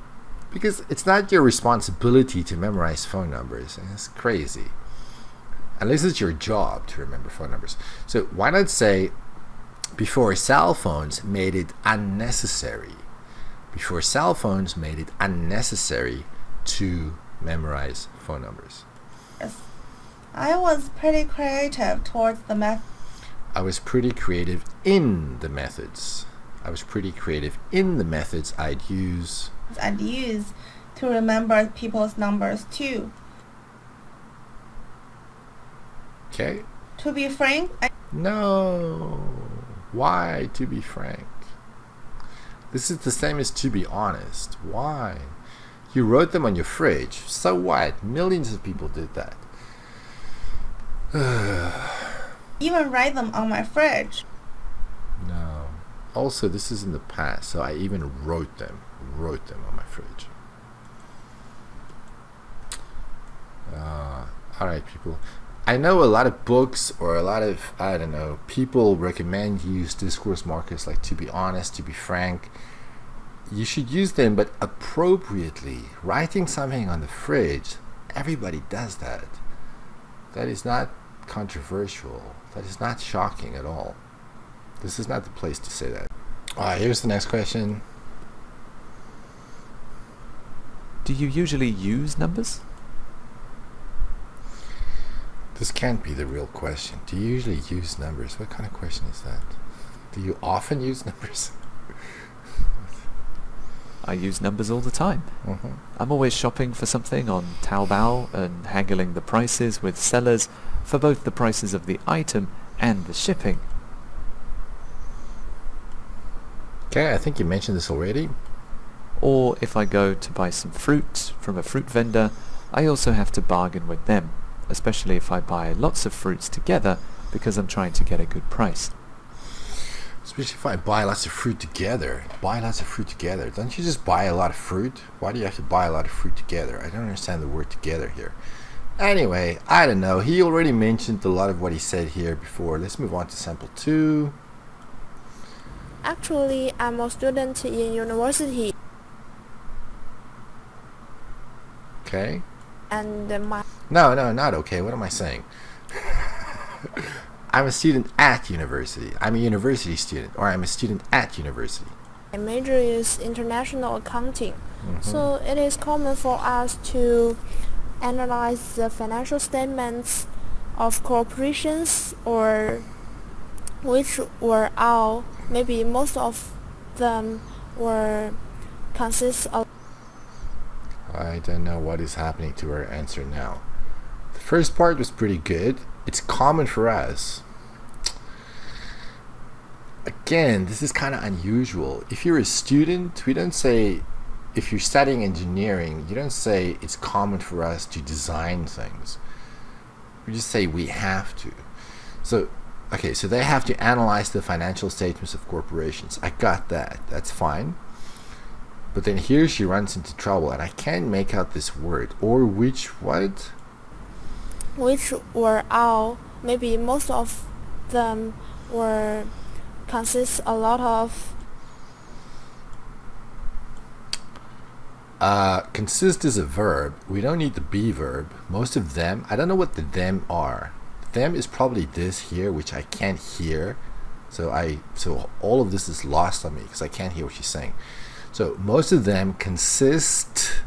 because it's not your responsibility to memorize phone numbers. It's crazy. Unless it's your job to remember phone numbers. So why not say, before cell phones made it unnecessary. Before cell phones made it unnecessary to memorize phone numbers. I was pretty creative towards the method. I was pretty creative in the methods. I was pretty creative in the methods I'd use To remember people's numbers too. Okay. To be frank, No. Why to be frank? This is the same as to be honest. Why? You wrote them on your fridge. So what? Millions of people did that. Even write them on my fridge. No. Also, this is in the past, so I even wrote them on my fridge. Alright, people. I know a lot of books or a lot of, I don't know, people recommend you use discourse markers like to be honest, to be frank. You should use them, but appropriately. Writing something on the fridge, everybody does that. That is not controversial. That is not shocking at all. This is not the place to say that. Alright, here's the next question. Do you usually use numbers? This can't be the real question. Do you usually use numbers? What kind of question is that? Do you often use numbers? I use numbers all the time. I'm always shopping for something on Taobao and haggling the prices with sellers for both the prices of the item and the shipping. Okay, I think you mentioned this already. Or if I go to buy some fruit from a fruit vendor, I also have to bargain with them, especially if I buy lots of fruits together because I'm trying to get a good price. Especially if I buy lots of fruit together. Don't you just buy a lot of fruit? Why do you have to buy a lot of fruit together? I don't understand the word together here. Anyway, I don't know. He already mentioned a lot of what he said here before. Let's move on to sample 2. Actually, I'm a student in university. Okay. And my No, not okay. What am I saying? I'm a student at university. I'm a university student, or I'm a student at university. major is international accounting. So it is common for us to analyze the financial statements of corporations, or which were all, maybe most of them were consist of. I don't know what is happening to our answer now. The first part was pretty good. It's common for us. Again, this is kind of unusual. If you're a student, we don't say, if you're studying engineering, you don't say it's common for us to design things. We just say we have to. So, okay, so they have to analyze the financial statements of corporations. I got that. That's fine. But then here she runs into trouble, and I can't make out this word. Or which what? Which were all, maybe most of them were consist a lot of. Consist is a verb. We don't need the be verb. Most of them, I don't know what the them are. Them is probably this here, which I can't hear. So all of this is lost on me because I can't hear what she's saying. So most of them consist,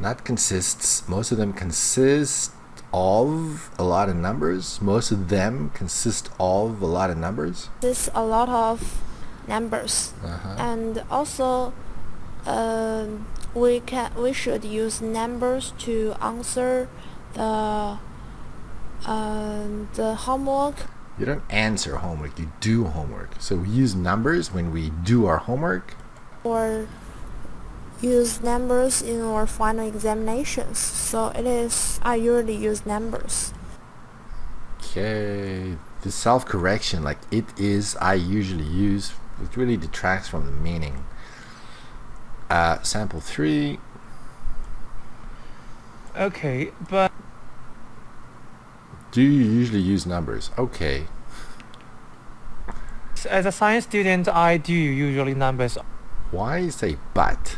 not consists, most of them consist of a lot of numbers. Most of them consist of a lot of numbers. There's a lot of numbers. And also we should use numbers to answer the homework. You don't answer homework, you do homework. So we use numbers when we do our homework. Or use numbers in our final examinations. So I usually use numbers. Okay, the self-correction, like it is, I usually use, it really detracts from the meaning. Sample 3. Okay, but Do you usually use numbers? Okay. as a science student, I do usually numbers. Why say but?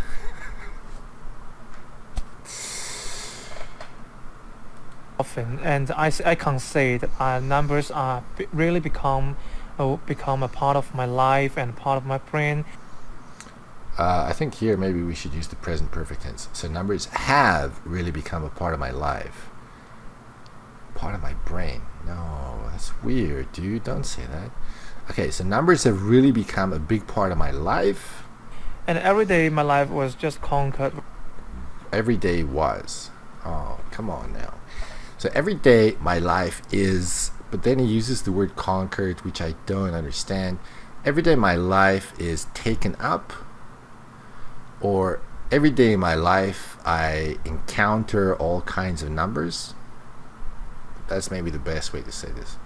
Often, and I can say that numbers are really become a part of my life and part of my brain. I think here maybe we should use the present perfect tense. So numbers have really become a part of my life. Part of my brain. No, that's weird, dude. Don't say that. Okay, so numbers have really become a big part of my life. And every day my life was just conquered. Every day was. Oh, come on now. So every day my life is, but then he uses the word conquered, which I don't understand. Every day my life is taken up, or every day in my life I encounter all kinds of numbers. That's maybe the best way to say this.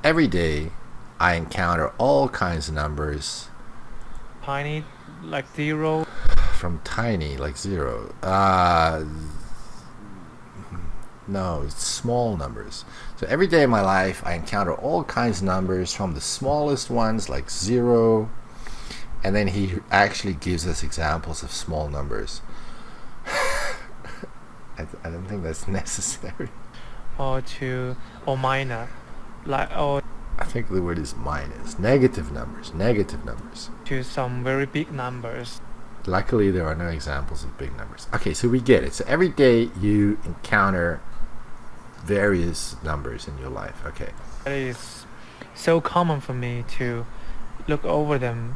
Every day I encounter all kinds of numbers. Tiny, like 0. From tiny, like 0. No, it's small numbers. So every day in my life I encounter all kinds of numbers, from the smallest ones like 0, and then he actually gives us examples of small numbers. I don't think that's necessary. Or minor, or I think the word is minus. Negative numbers. to some very big numbers. Luckily, there are no examples of big numbers. Okay, so we get it. So every day you encounter various numbers in your life. Okay. It is so common for me to look over them.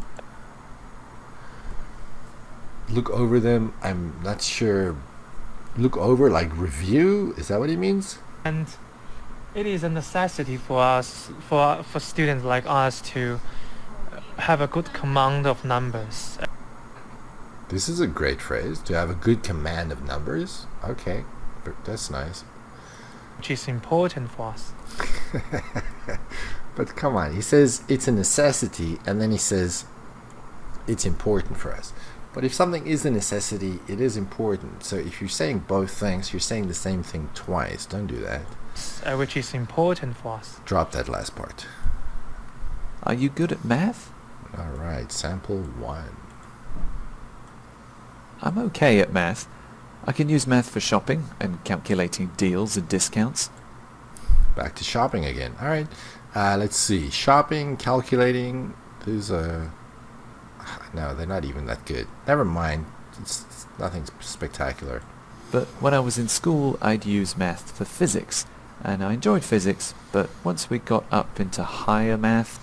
Look over them. I'm not sure. Look over, like review? Is that what he means? And it is a necessity for us, for students like us, to have a good command of numbers. This is a great phrase, to have a good command of numbers. Okay, that's nice. Which is important for us. But come on, he says it's a necessity, and then he says it's important for us. But if something is a necessity, it is important. So if you're saying both things, you're saying the same thing twice. Don't do that. Which is important for us. Drop that last part. Are you good at math? Alright, sample 1. I'm okay at math. I can use math for shopping and calculating deals and discounts. Back to shopping again. Alright, let's see. Shopping, calculating, these are... No, they're not even that good. Never mind. It's nothing spectacular. But when I was in school, I'd use math for physics, and I enjoyed physics, but once we got up into higher math...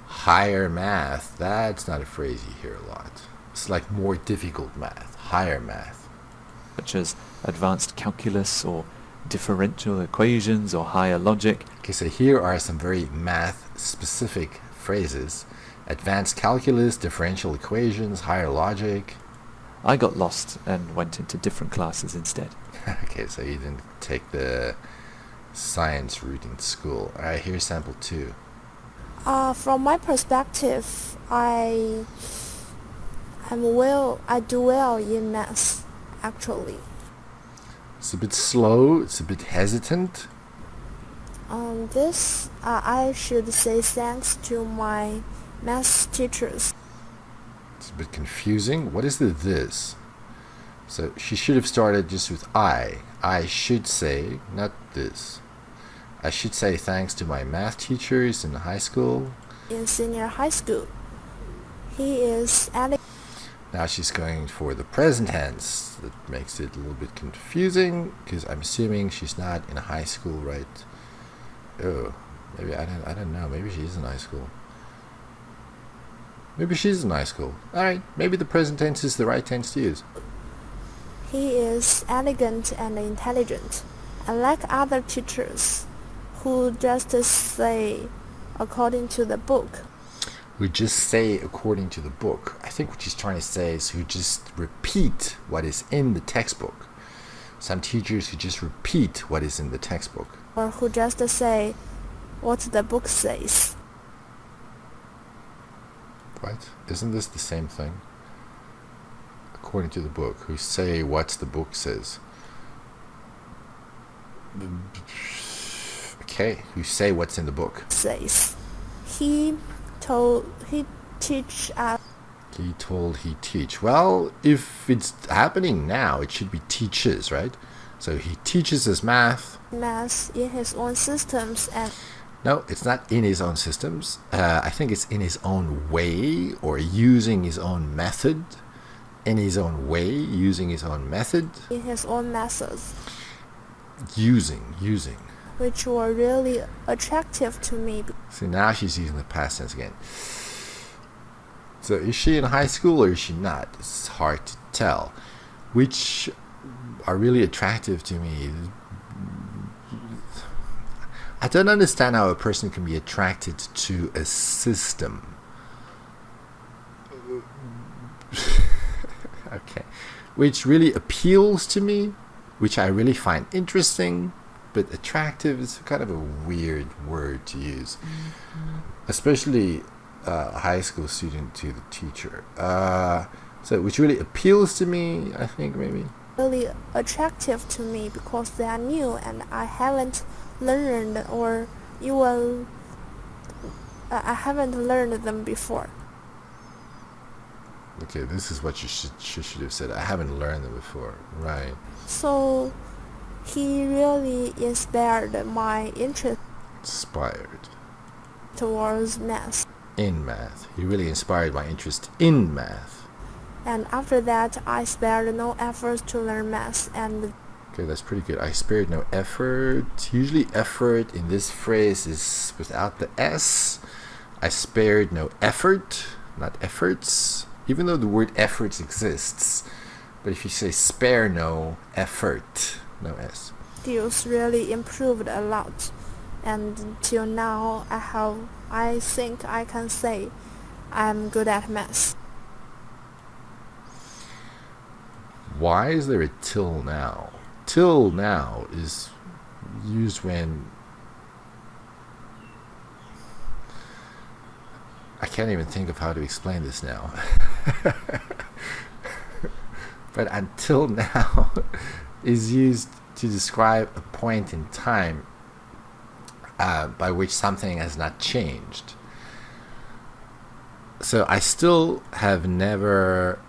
Higher math, that's not a phrase you hear a lot. It's like more difficult math, higher math. Such as advanced calculus or differential equations or higher logic. Okay, so here are some very math-specific phrases. Advanced calculus, differential equations, higher logic. I got lost and went into different classes instead. Okay, so you didn't take the science route in school. Alright, here's sample 2. From my perspective, I do well in math, actually. It's a bit slow, it's a bit hesitant. This I should say thanks to my math teachers. It's a bit confusing. What is the this? So she should have started just with I. I should say, not this. I should say thanks to my math teachers in high school. In senior high school, he is Now she's going for the present tense. That makes it a little bit confusing because I'm assuming she's not in high school, right? Oh, maybe I don't know. Maybe she is in high school. Maybe she's in high school. Alright, maybe the present tense is the right tense to use. He is elegant and intelligent, unlike other teachers who just say according to the book. Who just say according to the book. I think what she's trying to say is who just repeat what is in the textbook. Some teachers who just repeat what is in the textbook. Or who just say what the book says. What? Isn't this the same thing? According to the book, who say what the book says. Okay, who say what's in the book. Says. He teach us. He told, he teach. Well, if it's happening now, it should be teaches, right? So he teaches us math. Math in his own systems and... No, it's not in his own systems. I think it's in his own way, or using his own method. In his own way, using his own method. In his own methods. Using. Which were really attractive to me. So now she's using the past tense again. So is she in high school or is she not? It's hard to tell. Which are really attractive to me. I don't understand how a person can be attracted to a system. which really appeals to me, which I really find interesting, but attractive is kind of a weird word to use, especially a high school student to the teacher. So which really appeals to me, I think, maybe. Really attractive to me because they are new and I haven't learned or even I haven't learned them before. Okay, this is what you should have said. I haven't learned them before. Right. So he really inspired my interest Inspired. towards math. In math. He really inspired my interest in math. And after that, I spared no efforts to learn math. And okay, that's pretty good. I spared no effort. Usually effort in this phrase is without the S. I spared no effort, not efforts. Even though the word efforts exists. But if you say spare no effort, no S. skills really improved a lot. And till now, I think I can say I'm good at math. Why is there a till now? Till now is used when I can't even think of how to explain this now. But until now is used to describe a point in time by which something has not changed. So I still have never,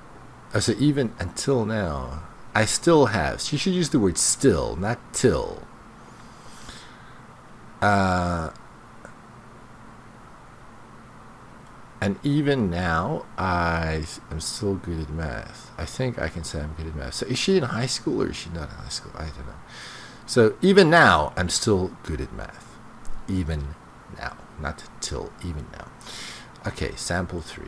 so even until now, I still have. So you should use the word still, not till. And even now, I am still good at math. I think I can say I'm good at math. So is she in high school or is she not in high school? I don't know. So even now, I'm still good at math. Even now. Not till, even now. Okay, sample 3.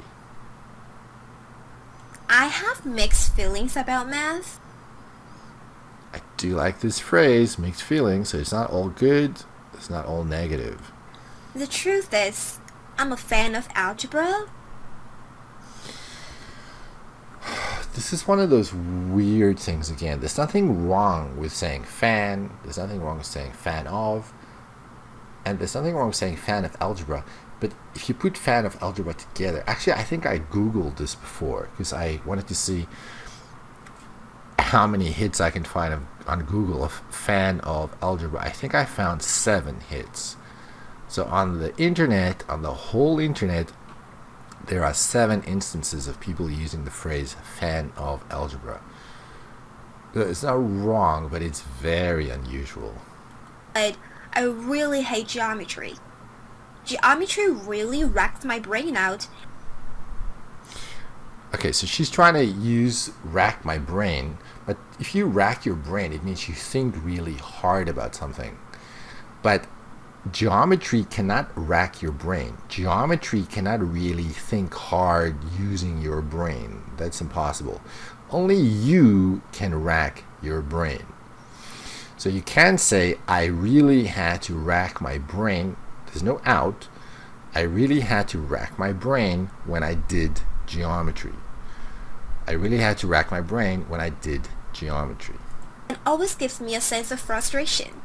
I have mixed feelings about math. I do like this phrase, mixed feelings. So it's not all good, it's not all negative. The truth is, I'm a fan of algebra. This is one of those weird things again. There's nothing wrong with saying fan. There's nothing wrong with saying fan of. And there's nothing wrong with saying fan of algebra. But if you put fan of algebra together, actually I think I Googled this before because I wanted to see how many hits I can find on Google of fan of algebra. I think I found 7 hits. So on the internet, on the whole internet, there are 7 instances of people using the phrase fan of algebra. It's not wrong, but it's very unusual. But I really hate geometry. Geometry really wrecked my brain out. Okay, so she's trying to use rack my brain, but if you rack your brain, it means you think really hard about something. But geometry cannot rack your brain. Geometry cannot really think hard using your brain. That's impossible. Only you can rack your brain. So you can say, I really had to rack my brain. There's no out. I really had to rack my brain when I did geometry. I really had to rack my brain when I did geometry. It always gives me a sense of frustration.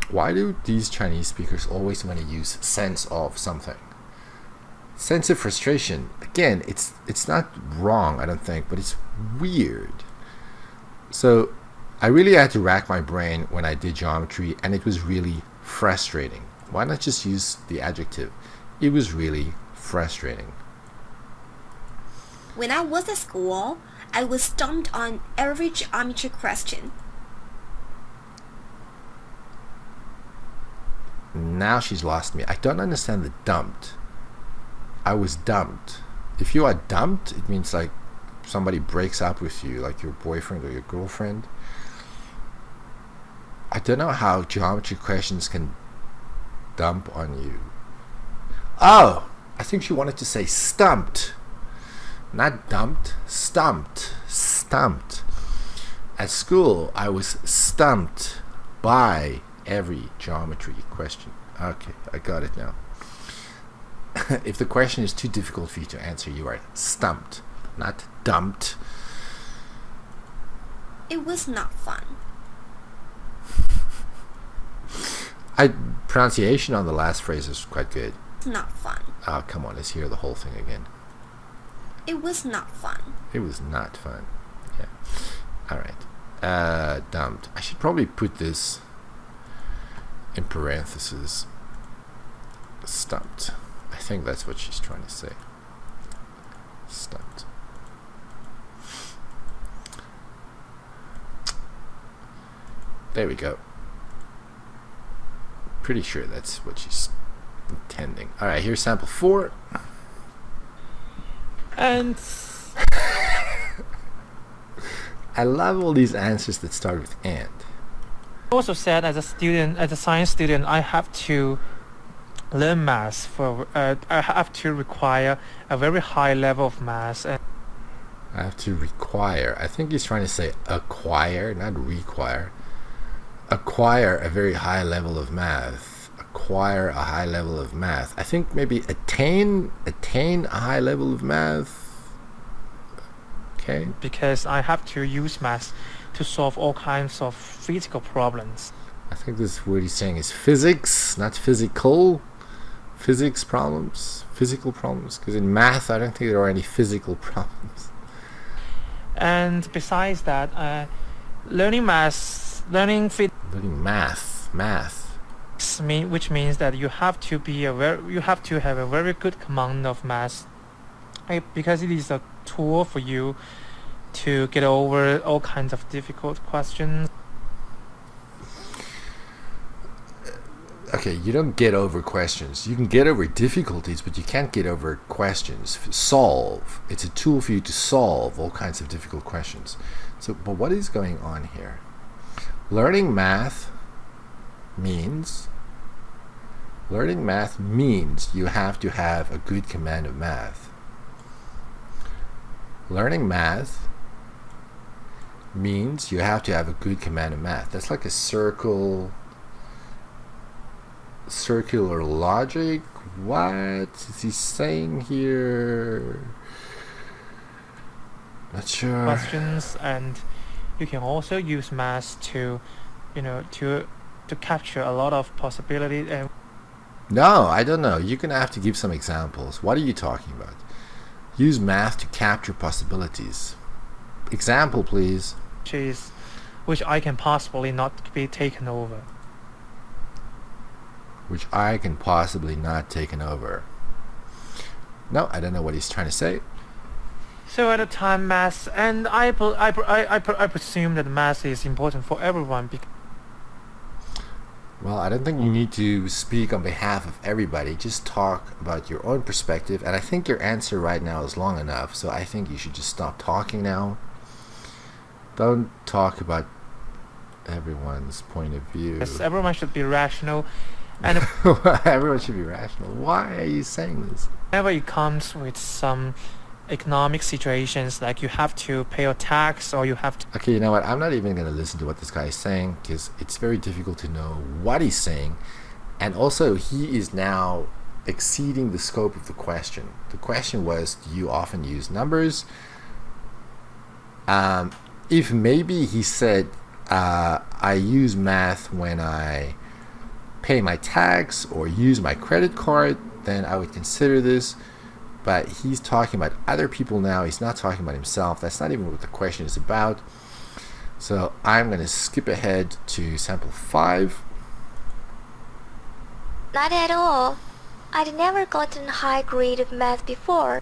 Why do these Chinese speakers always want to use sense of something? Sense of frustration. Again, it's not wrong, I don't think, but it's weird. So I really had to rack my brain when I did geometry, and it was really frustrating. Why not just use the adjective? It was really frustrating. When I was at school, I was stumped on every geometry question. Now she's lost me. I don't understand the dumped. I was dumped. If you are dumped, it means like somebody breaks up with you, like your boyfriend or your girlfriend. I don't know how geometry questions can dump on you. Oh, I think she wanted to say stumped. Not dumped, stumped. Stumped. At school, I was stumped by every geometry question. Okay, I got it now. If the question is too difficult for you to answer, you are stumped, not dumped. It was not fun. Pronunciation on the last phrase is quite good. Not fun. Oh, come on, let's hear the whole thing again. It was not fun. It was not fun. Yeah. Alright. Dumped. I should probably put this in parentheses. Stumped. I think that's what she's trying to say. Stumped. There we go. Pretty sure that's what she's intending. Alright, here's sample 4. And I love all these answers that start with and. also said, as a student, as a science student, I have to learn math for I have to require a very high level of math. And I have to require. I think he's trying to say acquire, not require. Acquire a very high level of math. Acquire a high level of math. I think maybe attain a high level of math. Okay. because I have to use math to solve all kinds of physical problems. I think this word he's saying is physics, not physical. Physics problems, physical problems. Because in math, I don't think there are any physical problems. And besides that, learning math, learning physics, Math. which means that you have to have a very good command of math, because it is a tool for you to get over all kinds of difficult questions. Okay, you don't get over questions. You can get over difficulties, but you can't get over questions. Solve. It's a tool for you to solve all kinds of difficult questions. So, but what is going on here? Learning math means you have to have a good command of math. Learning math means you have to have a good command of math. That's like a circular logic. What is he saying here? Not sure. Questions, and you can also use math to capture a lot of possibilities. And No, I don't know. You're gonna have to give some examples. What are you talking about? Use math to capture possibilities. Example, please. which I can possibly not be taken over. Which I can possibly not taken over. No, I don't know what he's trying to say. So at the time, math, and I presume that math is important for everyone. Well, I don't think you need to speak on behalf of everybody. Just talk about your own perspective. And I think your answer right now is long enough. So I think you should just stop talking now. Don't talk about everyone's point of view. Yes, everyone should be rational. And everyone should be rational. Why are you saying this? whenever it comes with some economic situations, like you have to pay a tax or you have to... Okay, you know what? I'm not even going to listen to what this guy is saying because it's very difficult to know what he's saying. And also, he is now exceeding the scope of the question. The question was, do you often use numbers? If maybe he said, I use math when I pay my tax or use my credit card, then I would consider this. But he's talking about other people now. He's not talking about himself. That's not even what the question is about. So I'm going to skip ahead to sample 5. Not at all. I'd never gotten a high grade of math before.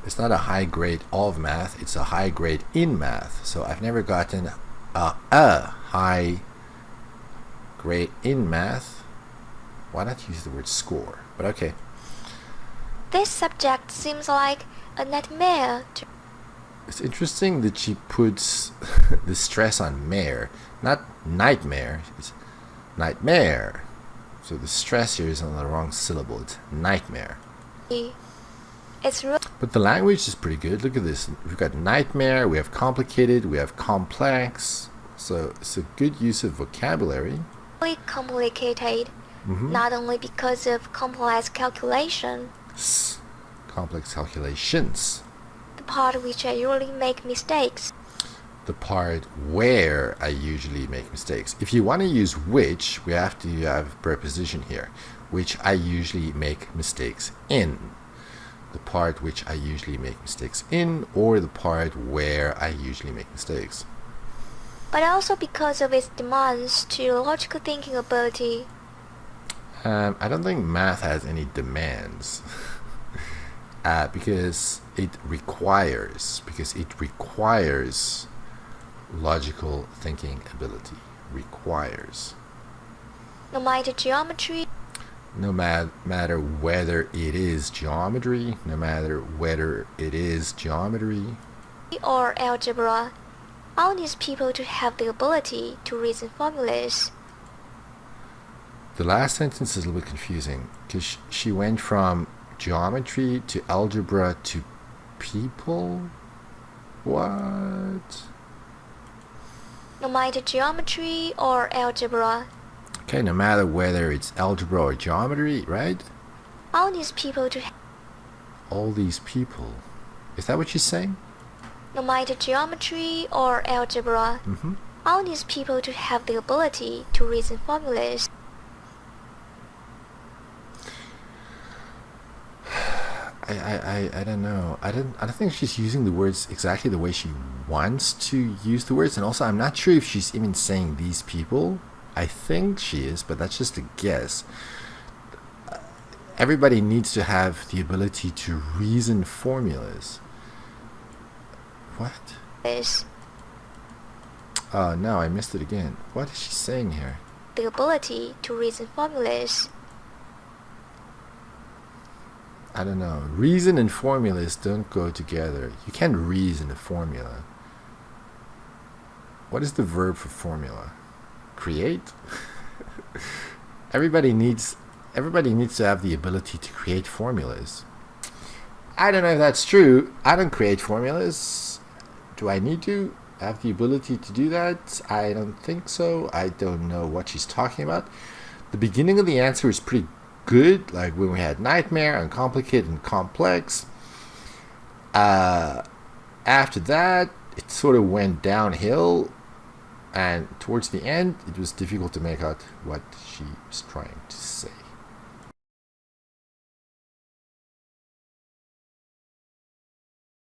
It's not a high grade of math. It's a high grade in math. So I've never gotten a high grade in math. Why not use the word score? But okay. This subject seems like a nightmare to... It's interesting that she puts the stress on mare, not nightmare. It's nightmare. So the stress here is on the wrong syllable. It's nightmare. It's But the language is pretty good. Look at this. We've got nightmare, we have complicated, we have complex. So it's a good use of vocabulary. really complicated, not only because of complex calculation, Complex calculations. the part which I usually make mistakes. the part where I usually make mistakes. If you want to use which, we have to have preposition here, which I usually make mistakes in. The part which I usually make mistakes in, or the part where I usually make mistakes. But also because of its demands to your logical thinking ability. I don't think math has any demands. Because it requires logical thinking ability. Requires. No matter geometry. No matter whether it is geometry, Or algebra. All these people to have the ability to reason formulas. The last sentence is a little bit confusing because she went from geometry to algebra to people? What? No matter geometry or algebra. Okay, no matter whether it's algebra or geometry, right? All these people to All these people. Is that what she's saying? no matter geometry or algebra. All these people to have the ability to reason formulas. I don't know. I don't think she's using the words exactly the way she wants to use the words, and also I'm not sure if she's even saying these people. I think she is, but that's just a guess. Everybody needs to have the ability to reason formulas. What? Is Oh no, I missed it again. What is she saying here? the ability to reason formulas. I don't know. Reason and formulas don't go together. You can't reason a formula. What is the verb for formula? Create? Everybody needs to have the ability to create formulas. I don't know if that's true. I don't create formulas. Do I need to have the ability to do that? I don't think so. I don't know what she's talking about. The beginning of the answer is pretty good, like when we had nightmare, uncomplicated, and complex. After that, it sort of went downhill, and towards the end, it was difficult to make out what she was trying to say.